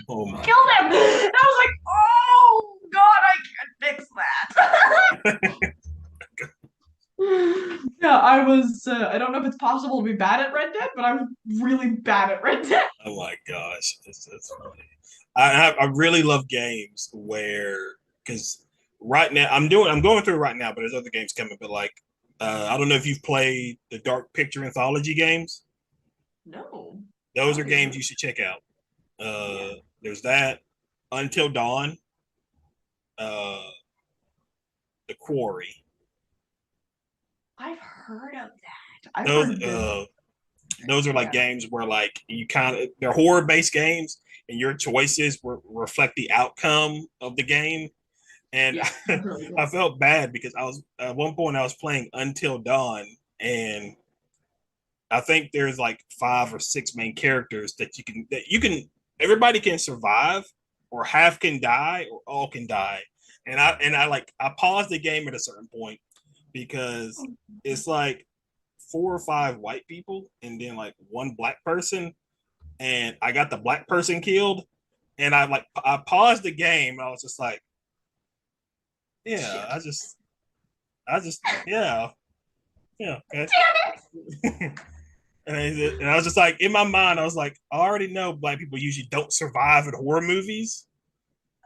Oh my Killed him. And I was like, oh God, I can't fix that. Yeah, I was. I don't know if it's possible to be bad at Red Dead, but I'm really bad at Red Dead. Oh my gosh, that's funny. I really love games where because right now I'm going through it right now, but there's other games coming. But like, I don't know if you've played the Dark Picture anthology games. No, those are games you should check out. There's that Until Dawn, The Quarry. I've heard of that. Those are like games where like they're horror based games and your choices reflect the outcome of the game. And I felt bad because I was at one point I was playing Until Dawn, and I think there's like 5 or 6 main characters that you can everybody can survive, or half can die, or all can die. And I paused the game at a certain point because it's like 4 or 5 white people and then like 1 black person, and I got the black person killed, and I paused the game, and I was just like, yeah, I just yeah, okay. And I was just like, in my mind, I was like, I already know black people usually don't survive in horror movies,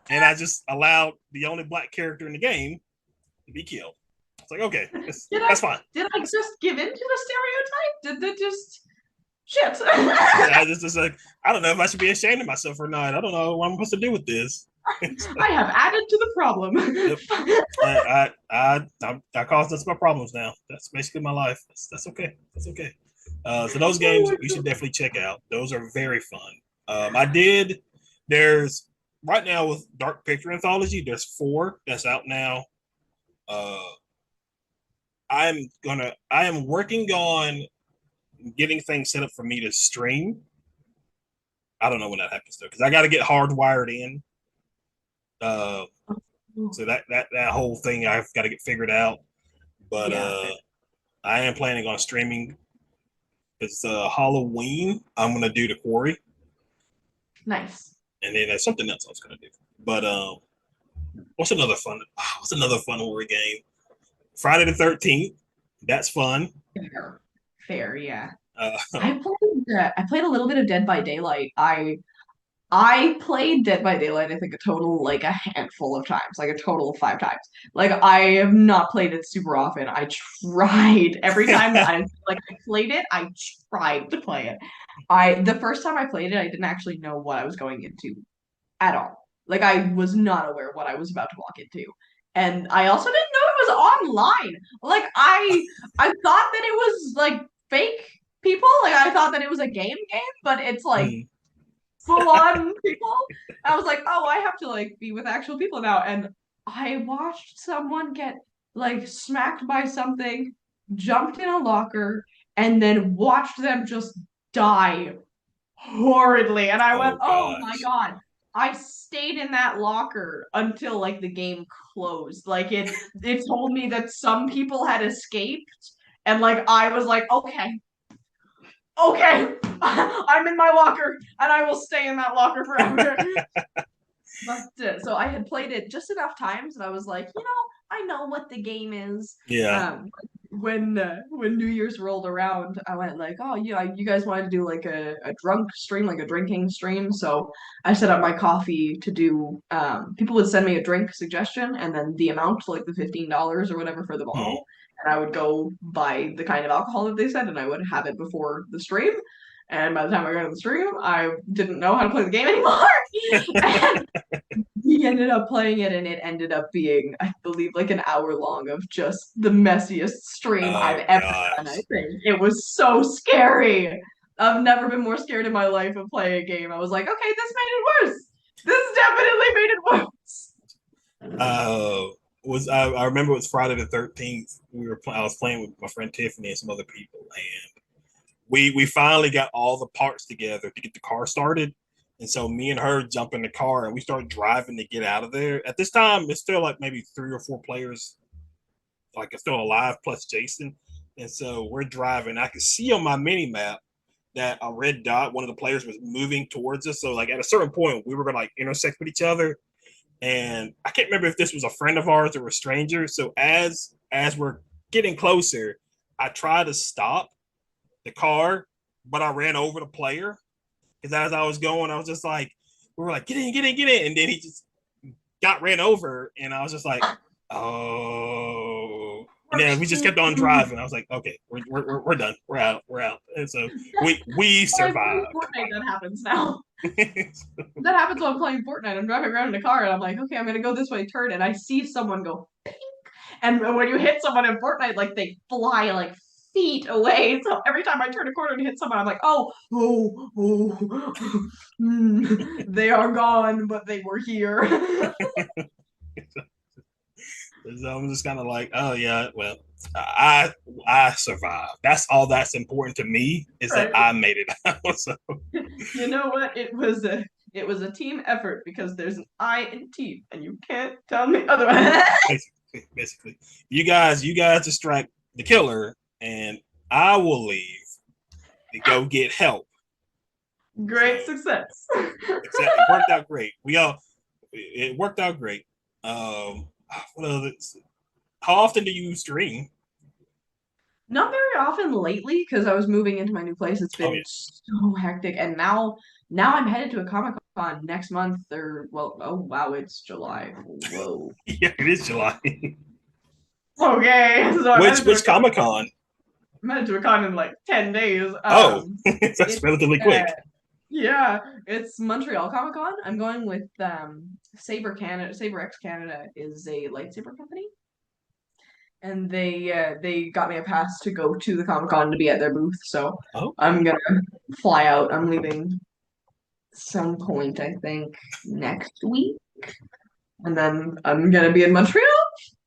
and I just allowed the only black character in the game to be killed. It's like, okay, that's fine. Did I just give in to the stereotype? Did they just shit? I just like, I don't know if I should be ashamed of myself or not. I don't know what I'm supposed to do with this. I have added to the problem. Yep. I caused that's my problems now. That's basically my life. That's okay. That's okay. So those Oh games my you should God. definitely check out. Those are very fun. I did. There's right now with Dark Picture Anthology. There's 4 that's out now. Uh, I am working on getting things set up for me to stream. I don't know when that happens though, because I got to get hardwired in. Uh, so that whole thing I've got to get figured out. But Yeah, I am planning on streaming. It's Halloween. I'm gonna do the quarry, nice. and then there's something else I was gonna do. But what's another fun? What's another fun horror game? Friday the 13th. That's fun. Fair, fair, yeah. Uh, I played a little bit of Dead by Daylight. I played Dead by Daylight, I think a total like a handful of times, like a total of 5 times. Like I have not played it super often. I tried every time that I played it, I tried to play it. I the first time I played it, I didn't actually know what I was going into at all. Like I was not aware what I was about to walk into. And I also didn't know it was online. Like I thought that it was like fake people. Like I thought that it was a game, but it's like hmm. full on people. I was like, oh, I have to like be with actual people now. And I watched someone get like smacked by something, jumped in a locker, and then watched them just die horridly. And I went, Oh oh my gosh. God. I stayed in that locker until like the game closed. Like it told me that some people had escaped. And like I was like, okay, I'm in my locker and I will stay in that locker forever. But so I had played it just enough times and I was like, I know what the game is. Yeah. When New Year's rolled around, I went like, oh yeah, you guys wanted to do like a drunk stream, like a drinking stream. So I set up my coffee to do. People would send me a drink suggestion and then the amount, like the $15 or whatever for the Hmm. bottle, and I would go buy the kind of alcohol that they said, and I would have it before the stream. And by the time I got to the stream, I didn't know how to play the game anymore. And we ended up playing it and it ended up being, I believe, like an hour long of just the messiest stream I've Oh ever done, I gosh. think. It was so scary. I've never been more scared in my life of playing a game. I was like, okay, this made it worse. This definitely made it worse. Uh, I remember it was Friday the 13th. I was playing with my friend Tiffany and some other people, and we finally got all the parts together to get the car started. And so me and her jump in the car and we start driving to get out of there. At this time, it's still like maybe 3 or 4 players, like it's still alive plus Jason. And so we're driving. I could see on my mini map that a red dot, one of the players was moving towards us. So like at a certain point, we were gonna like intersect with each other. And I can't remember if this was a friend of ours or a stranger. So as we're getting closer, I try to stop the car, but I ran over the player because as I was going, I was just like, we were like, get in, get in, get in, and then he just got ran over, and I was just like, oh. And then we just kept on driving. I was like, okay, we're done. We're out. We're out. And so we When I'm playing survived. Fortnite, that happens now. That happens when I'm playing Fortnite. I'm driving around in a car and I'm like, okay, I'm gonna go this way, turn, and I see someone go and when you hit someone in Fortnite, like they fly like feet away. So every time I turn a corner and hit someone, I'm like, they are gone, but they were here. So I'm just kind of like, oh yeah, well, I I survived. That's all that's important to me is that Right. I made it out. So You know what? It was a team effort because there's an I in team, and you can't tell me otherwise. basically, you guys distract the killer, and I will leave to go get help. Great So success. exactly, it worked out great. It worked out great. Um, what other, how often do you stream? Not very often lately because I was moving into my new place. It's Oh been yeah, so hectic, and now I'm headed to a Comic Con next month. Or well, oh wow, it's July. Whoa. yeah, it is July. Okay, so Which Comic Con? I'm headed to a con in like 10 days. Oh, that's It's relatively quick. Yeah, it's Montreal Comic Con. I'm going with Saber Canada. SaberX Canada is a lightsaber company, and they got me a pass to go to the Comic Con to be at their booth. So Okay. I'm gonna fly out. I'm leaving some point, I think, next week, and then I'm gonna be in Montreal.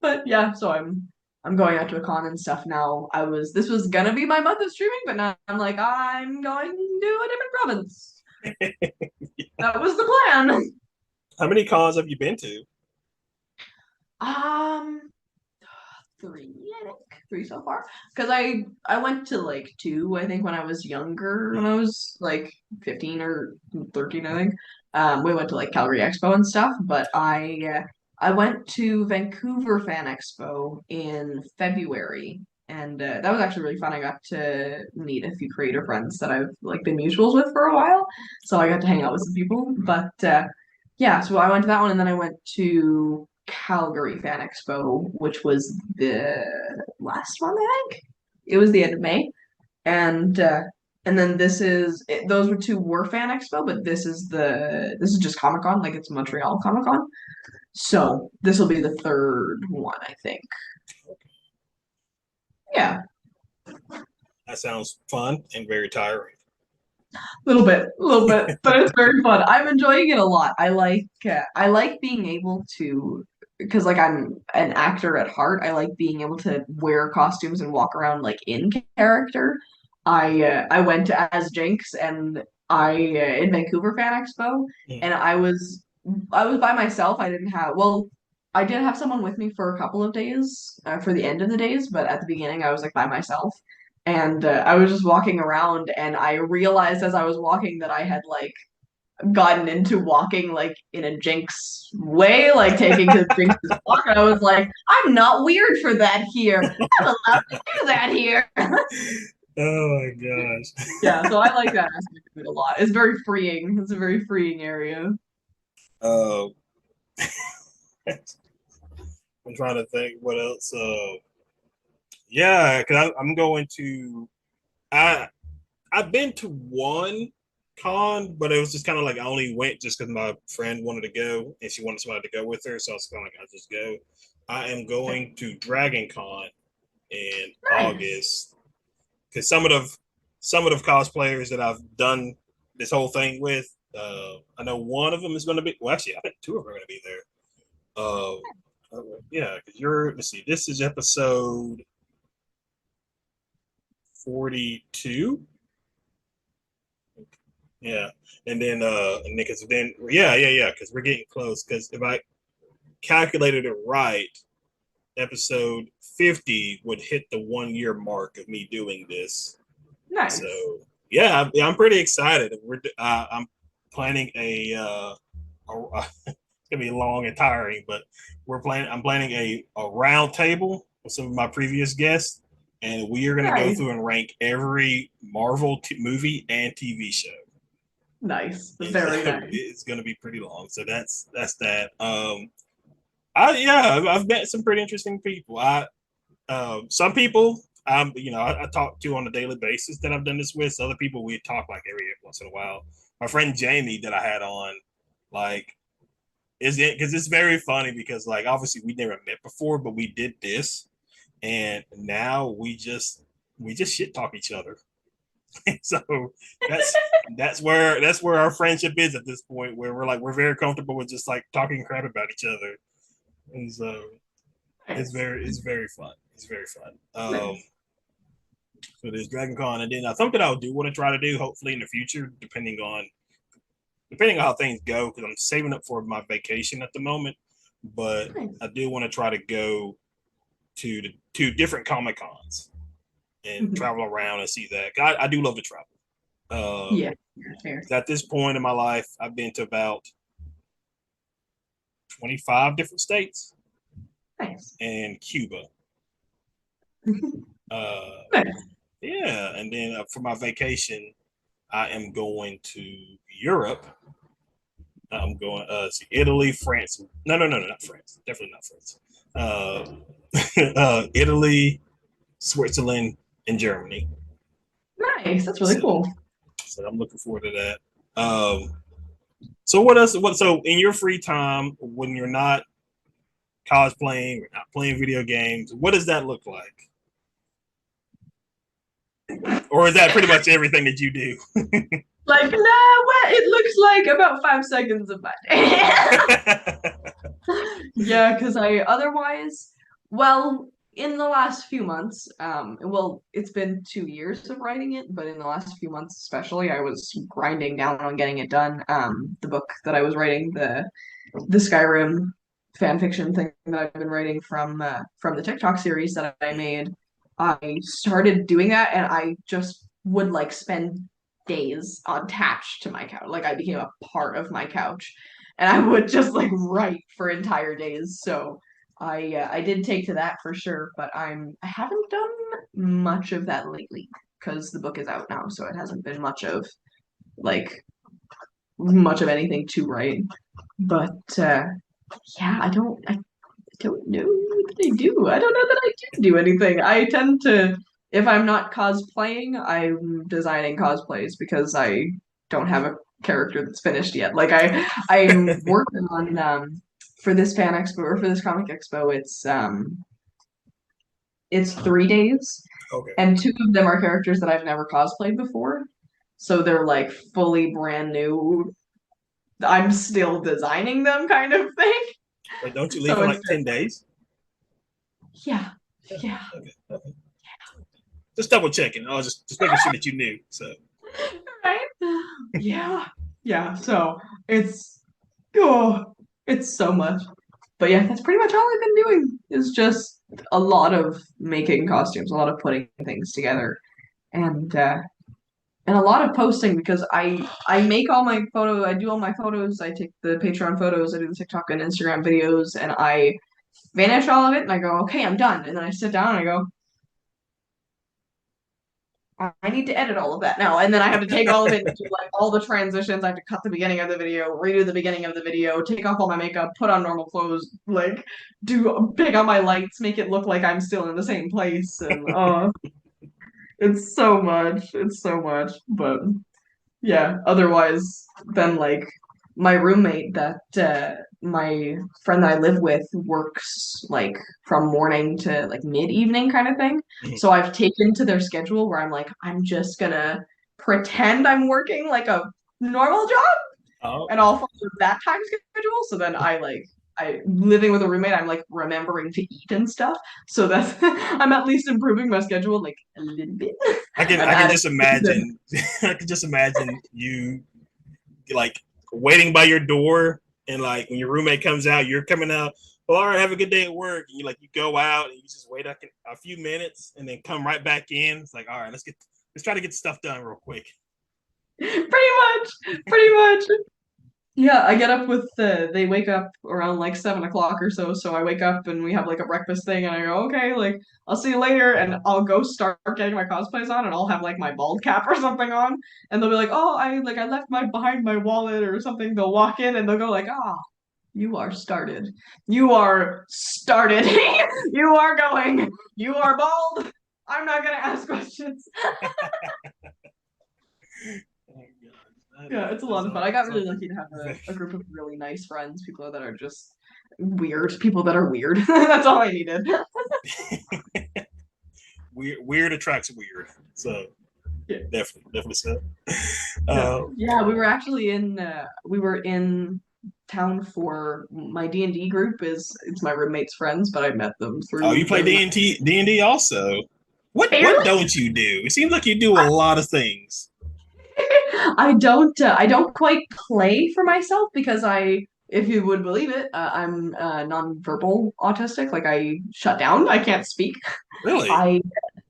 But yeah, so I'm going out to a con and stuff now. This was gonna be my month of streaming, but now I'm like I'm going to a different province. That was the plan. How many cons have you been to? Um, three, I think. Three so far. Because I went to like two, I think, when I was younger, when I was like 15 or 13, I think. We went to like Calgary Expo and stuff, but I went to Vancouver Fan Expo in February, and that was actually really fun. I got to meet a few creator friends that I've like been mutuals with for a while, so I got to hang out with some people. But yeah, so I went to that one, and then I went to Calgary Fan Expo, which was the last one, I think. It was the end of May, and then those were two were Fan Expo, but this is just Comic Con, like it's Montreal Comic Con. So this will be the third one, I think. Yeah, That sounds fun and very tiring. a little bit, but it's very fun. I'm enjoying it a lot. I like being able to because like I'm an actor at heart. I like being able to wear costumes and walk around like in character. I went as Jinx and I in Vancouver Fan Expo Mm. and I was by myself. I did have someone with me for a couple of days for the end of the days, but at the beginning I was like by myself. And I was just walking around, and I realized as I was walking that I had like gotten into walking like in a Jinx way, like taking to Jinx's walk. And I was like, I'm not weird for that here. I'm allowed to do that here. Oh my gosh. Yeah, so I like that aspect of it a lot. It's very freeing. It's a very freeing area. Uh, I'm trying to think what else. Yeah, because I'm going to. I I've been to one con, but it was just kind of like I only went just because my friend wanted to go and she wanted somebody to go with her, so I was kind of like I just go. I am going to Dragon Con in Nice. August because some of the cosplayers that I've done this whole thing with, I know one of them is going to be. Well, actually, I think two of them are going to be there. Uh, yeah, because you're. Let's see. This is episode 42. Yeah, and because then yeah, because we're getting close. Because if I calculated it right, episode 50 would hit the 1 year mark of me doing this. Nice. So I'm pretty excited. I'm planning it's gonna be long and tiring, but I'm planning a round table with some of my previous guests, and we are gonna go Nice. through and rank every Marvel movie and TV show. Nice. It's, Very nice. it's gonna be pretty long. So that's that. I've met some pretty interesting people. Some people I talk to on a daily basis that I've done this with. So other people we talk like every once in a while. My friend Jamie that I had on, like, is it because it's very funny because like obviously we never met before, but we did this, and now we just shit talk each other. So that's that's where our friendship is at this point, where we're very comfortable with just like talking crap about each other, and so Nice. it's very fun. It's very fun. Nice. So there's Dragon Con, and then something I do want to try to do, hopefully in the future, depending on how things go, because I'm saving up for my vacation at the moment. But Nice. I do want to try to go to the two different Comic Cons and Mhm. travel around and see that. I do love to travel. Uh, Yeah. Fair. at this point in my life, I've been to about 25 different states Nice. and Cuba. Uh, Nice. yeah, and then for my vacation, I am going to Europe. I'm going to Italy, France. No, not France. Definitely not France. Italy, Switzerland, and Germany. Nice. That's really So, cool. so I'm looking forward to that. Um, so what else? What so in your free time when you're not cosplaying or not playing video games, what does that look like? Or is that pretty much everything that you do? Like, nah, well, it looks like about 5 seconds of my day. Yeah, because I otherwise, well, in the last few months, well, it's been 2 years of writing it, but in the last few months especially, I was grinding down on getting it done. The book that I was writing, the Skyrim fan fiction thing that I've been writing from the TikTok series that I made, I started doing that, and I just would like spend days attached to my couch. Like I became a part of my couch, and I would just like write for entire days. So I did take to that for sure, but I haven't done much of that lately because the book is out now, so it hasn't been like much of anything to write. But yeah, I don't know what I do. I don't know that I do anything. I tend to, if I'm not cosplaying, I'm designing cosplays because I don't have a character that's finished yet. Like I'm working on for this fan expo or for this comic expo. It's 3 days, Okay. and two of them are characters that I've never cosplayed before. So they're like fully brand new. I'm still designing them, kind of thing. But don't you leave So for it's like 10 days? yeah, yeah. Okay. Okay. Just double checking. I was just making sure that you knew. So Right? Yeah. Yeah. So it's oh, it's so much. But yeah, that's pretty much all I've been doing is just a lot of making costumes, a lot of putting things together, and and a lot of posting because I make all my photos, I do all my photos, I take the Patreon photos, I do the TikTok and Instagram videos, and I finish all of it and I go, okay, I'm done. And then I sit down and I go, I need to edit all of that now. And then I have to take all of it and do like all the transitions. I have to cut the beginning of the video, redo the beginning of the video, take off all my makeup, put on normal clothes, like do pick out my lights, make it look like I'm still in the same place. And it's so much. It's so much. But yeah, otherwise then like my roommate that my friend that I live with works like from morning to like mid-evening kind of thing. So I've taken to their schedule where I'm like, I'm just gonna pretend I'm working like a normal job oh, and I'll follow that time schedule. So then I living with a roommate, I'm like remembering to eat and stuff. So that's I'm at least improving my schedule like a little bit. I'm I can adding just imagine I can just imagine you like waiting by your door and like when your roommate comes out, you're coming out. Well, all right, have a good day at work. And you go out and you just wait a few minutes and then come right back in. It's like, all right, let's try to get stuff done real quick. Pretty much. Yeah, I get up with they wake up around like 7 o'clock or so. So I wake up and we have like a breakfast thing and I go, okay, like I'll see you later and I'll go start getting my cosplays on and I'll have like my bald cap or something on and they'll be like, oh, I left my behind my wallet or something. They'll walk in and they'll go like, ah, you are started. You are started. You are going. You are bald. I'm not gonna ask questions. Yeah, it's a lot of fun. I got really lucky to have a group of really nice friends, people that are just weird, people that are weird. That's all I needed. Weird attracts weird. So Yeah. definitely so. Yeah, yeah, we were in town for my D&D group is it's my roommate's friends, but I met them Oh, you through play them. D&D also. What Barely. don't you do? It seems like you do a lot of things. I don't quite play for myself because if you would believe it, I'm nonverbal autistic. Like I shut down. I can't speak. Really? I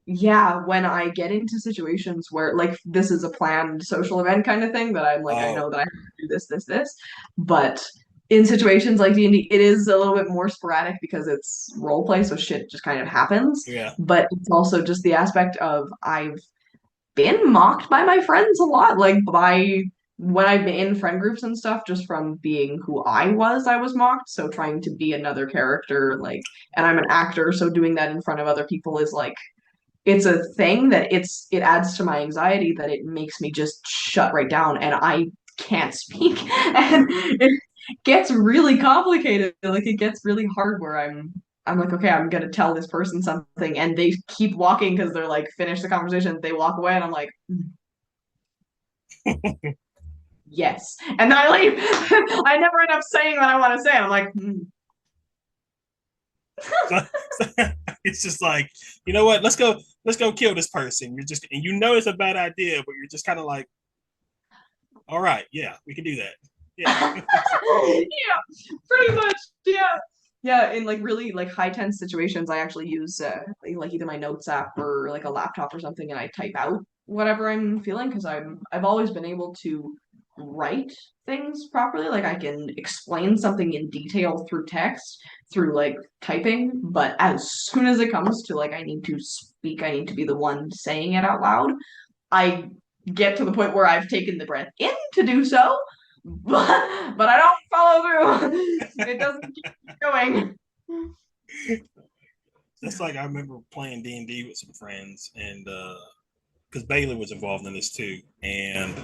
Yeah, when I get into situations where like this is a planned social event kind of thing that I'm like I Oh, know that I have to do this, but in situations like D&D, it is a little bit more sporadic because it's role play, so shit just kind of happens. yeah. But it's also just the aspect of I've been mocked by my friends a lot, like by when I've been in friend groups and stuff, just from being who I was mocked. So trying to be another character, like, and I'm an actor, so doing that in front of other people is like it's a thing that it adds to my anxiety that it makes me just shut right down and I can't speak, and it gets really complicated. Like it gets really hard where I'm like, okay, I'm gonna tell this person something, and they keep walking because they're like, finish the conversation. They walk away, and I'm like, yes, and then I leave. I never end up saying what I want to say. I'm like, It's just like, you know what? Let's go kill this person. You're just, and you know it's a bad idea, but you're just kind of like, all right, yeah, we can do that. Yeah. yeah, pretty much. Yeah. Yeah, in like really like high tense situations, I actually use like either my notes app or like a laptop or something, and I type out whatever I'm feeling because I've always been able to write things properly. Like I can explain something in detail through text, through like typing, but as soon as it comes to like I need to speak, I need to be the one saying it out loud. I get to the point where I've taken the breath in to do so, but I don't follow through. It doesn't keep going. That's like I remember playing D&D with some friends, and because Bailey was involved in this too, and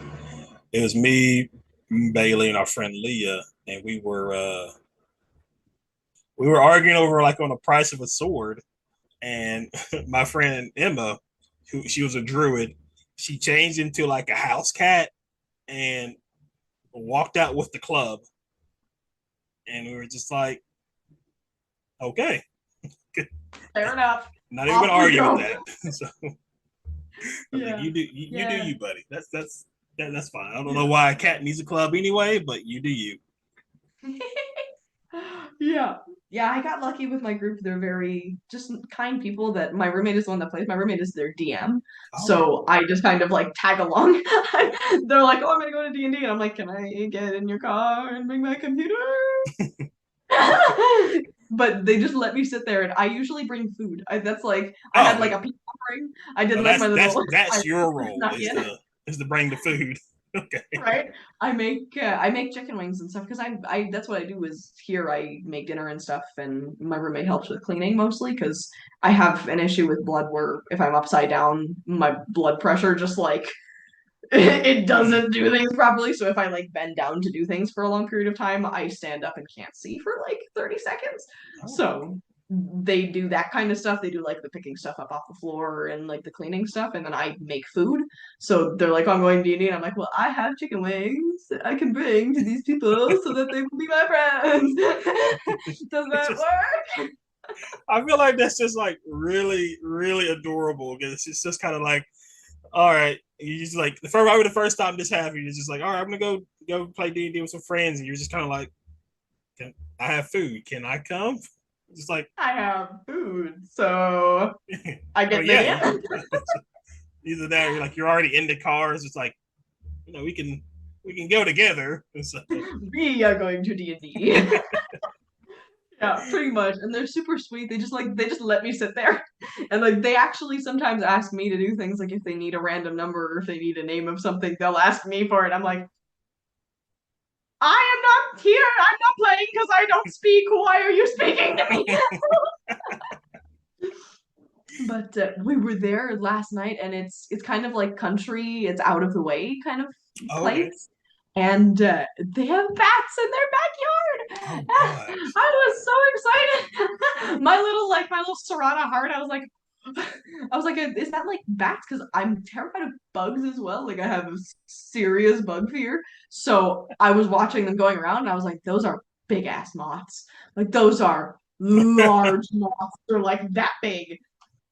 it was me, Bailey, and our friend Leah, and we were arguing over like on the price of a sword, and my friend Emma, who she was a druid, she changed into like a house cat and walked out with the club, and we were just like, okay, Fair enough. not even Off gonna we argue go. with that. So Yeah. like, you do Yeah. you, buddy. That's fine. I don't know why a cat needs a club anyway, but you do you. Yeah. Yeah, I got lucky with my group. They're very just kind people that my roommate is the one that plays. My roommate is their DM. Okay. So I just kind of like tag along. They're like, "Oh, I'm gonna go to D&D." And I'm like, "Can I get in your car and bring my computer?" But they just let me sit there, and I usually bring food. That's like I had Oh like a peace offering. I did no, like my little I that's your role snuck in. is to bring the food. Okay. Right? I make chicken wings and stuff because I that's what I do is here I make dinner and stuff and my roommate helps with cleaning mostly because I have an issue with blood where if I'm upside down my blood pressure just like it doesn't do things properly, so if I like bend down to do things for a long period of time I stand up and can't see for like 30 seconds. Oh, okay. So they do that kind of stuff. They do like the picking stuff up off the floor and like the cleaning stuff, and then I make food. So they're like, oh, I'm going D&D, and I'm like, well, I have chicken wings that I can bring to these people so that they will be my friends. Does It's that just work? I feel like that's just like really, really adorable because it's just kind of like, all right, you just like probably the first time this happened, you're just like, all right, I'm gonna go play D&D with some friends, and you're just kind of like, can I have food? Can I come? Just like, I have food, so I oh get the yeah, in. either that or like you're already in the cars. It's like, we can go together. So, We are going to D&D. Yeah, pretty much. And they're super sweet. They just let me sit there. And like they actually sometimes ask me to do things like if they need a random number or if they need a name of something, they'll ask me for it. I'm like, I am not here. I'm not playing because I don't speak. Why are you speaking to me? But we were there last night and it's kind of like country, it's out of the way kind of oh, okay. place. And they have bats in their backyard. Oh gosh. I was so excited. My little Serrana heart. I was like, is that like bats? Because I'm terrified of bugs as well. Like I have a serious bug fear. So I was watching them going around, and I was like, those are big ass moths. Like those are large moths. They're like that big.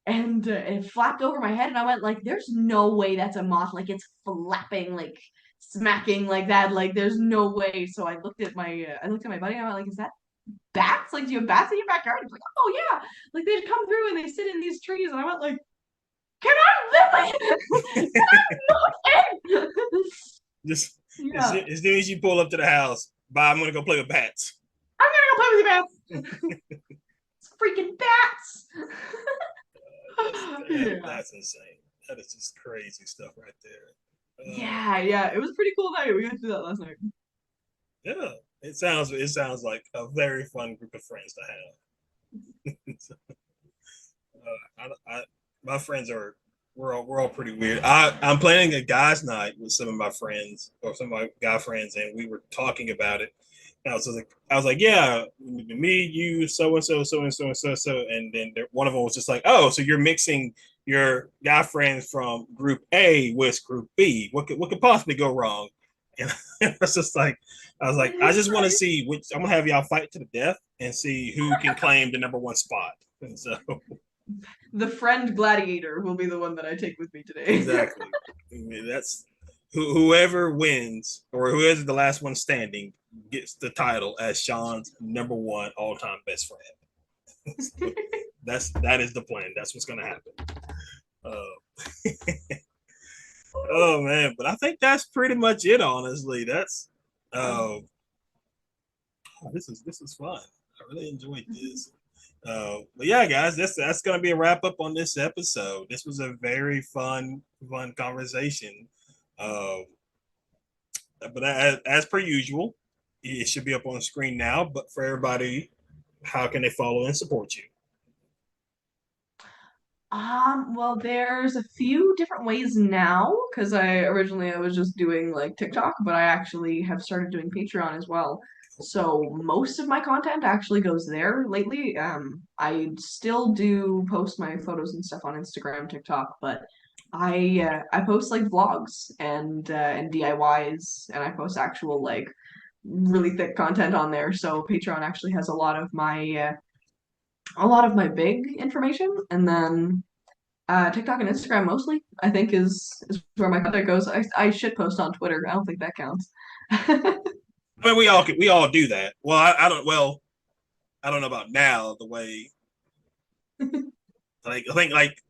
And it flapped over my head, and I went like, "There's no way that's a moth. Like it's flapping, like smacking like that. Like there's no way." So I looked at my buddy, and I went like, "Is that bats? Like do you have bats in your backyard?" He's like, "Oh yeah, like they come through and they sit in these trees." And I went like, "Can I live? Can I look in?" Just Yeah, as soon as you pull up to the house, bye. I'm gonna go play with bats. I'm gonna go play with you, bats. It's freaking bats. Yeah. That's insane. That is just crazy stuff right there. Yeah, yeah. It was a pretty cool night. We got to do that last night. Yeah, it sounds like a very fun group of friends to have. So, my friends are we're all pretty weird. I'm planning a guys' night with some of my friends or some of my guy friends, and we were talking about it. And I was like, yeah, me, you, so and so, so and so, and so, so, and then one of them was just like, oh, so you're mixing your guy friends from Group A with Group B. What could possibly go wrong? And I was just like, I just want to see which I'm gonna have y'all fight to the death and see who can claim the number one spot. And so The friend gladiator will be the one that I take with me today. exactly. I mean, that's whoever wins or whoever's the last one standing gets the title as Sean's number one all time best friend. So that is the plan. That's what's gonna happen. Oh man, but I think that's pretty much it. Honestly, that's uh, this is fun. I really enjoyed this. But yeah, guys, that's gonna be a wrap up on this episode. This was a very fun conversation. Uh, but as per usual, it should be up on the screen now. But for everybody, how can they follow and support you? Well, there's a few different ways now because I was just doing like TikTok, but I actually have started doing Patreon as well. So most of my content actually goes there lately. I still do post my photos and stuff on Instagram, TikTok, but I post like vlogs and DIYs, and I post actual like really thick content on there. So Patreon actually has a lot of my big information, and then TikTok and Instagram mostly, I think, is where my content goes. I should post on Twitter. I don't think that counts. I mean, we all do that. Well, I don't know about now the way like I think like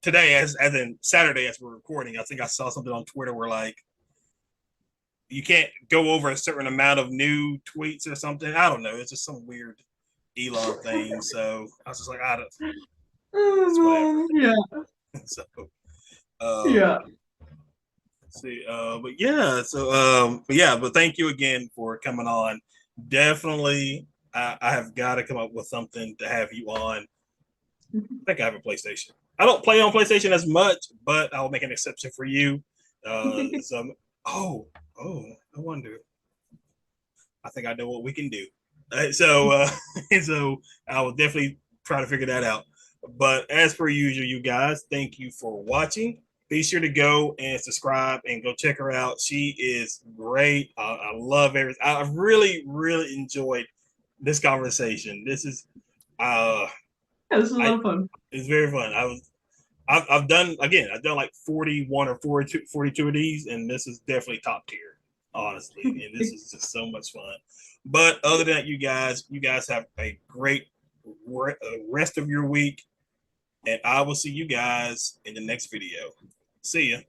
today as in Saturday as we're recording, I think I saw something on Twitter where like you can't go over a certain amount of new tweets or something. I don't know. It's just some weird Elon thing. So I was just like, I don't. It's whatever. Oh, man. So, Yeah, um, yeah. see, but thank you again for coming on. Definitely, I have got to come up with something to have you on. I think I have a PlayStation. I don't play on PlayStation as much, but I'll make an exception for you. So, oh, oh, I wonder. I think I know what we can do. So I will definitely try to figure that out. But as per usual, you guys, thank you for watching. Be sure to go and subscribe and go check her out. She is great. I love everything. I really enjoyed this conversation. This is uh This is a lot I of fun. it's very fun. I've done again, I've done like 41 or 42 of these, and this is definitely top tier, honestly. And this is just so much fun. But other than that, you guys have a great rest of your week, and I will see you guys in the next video. See ya.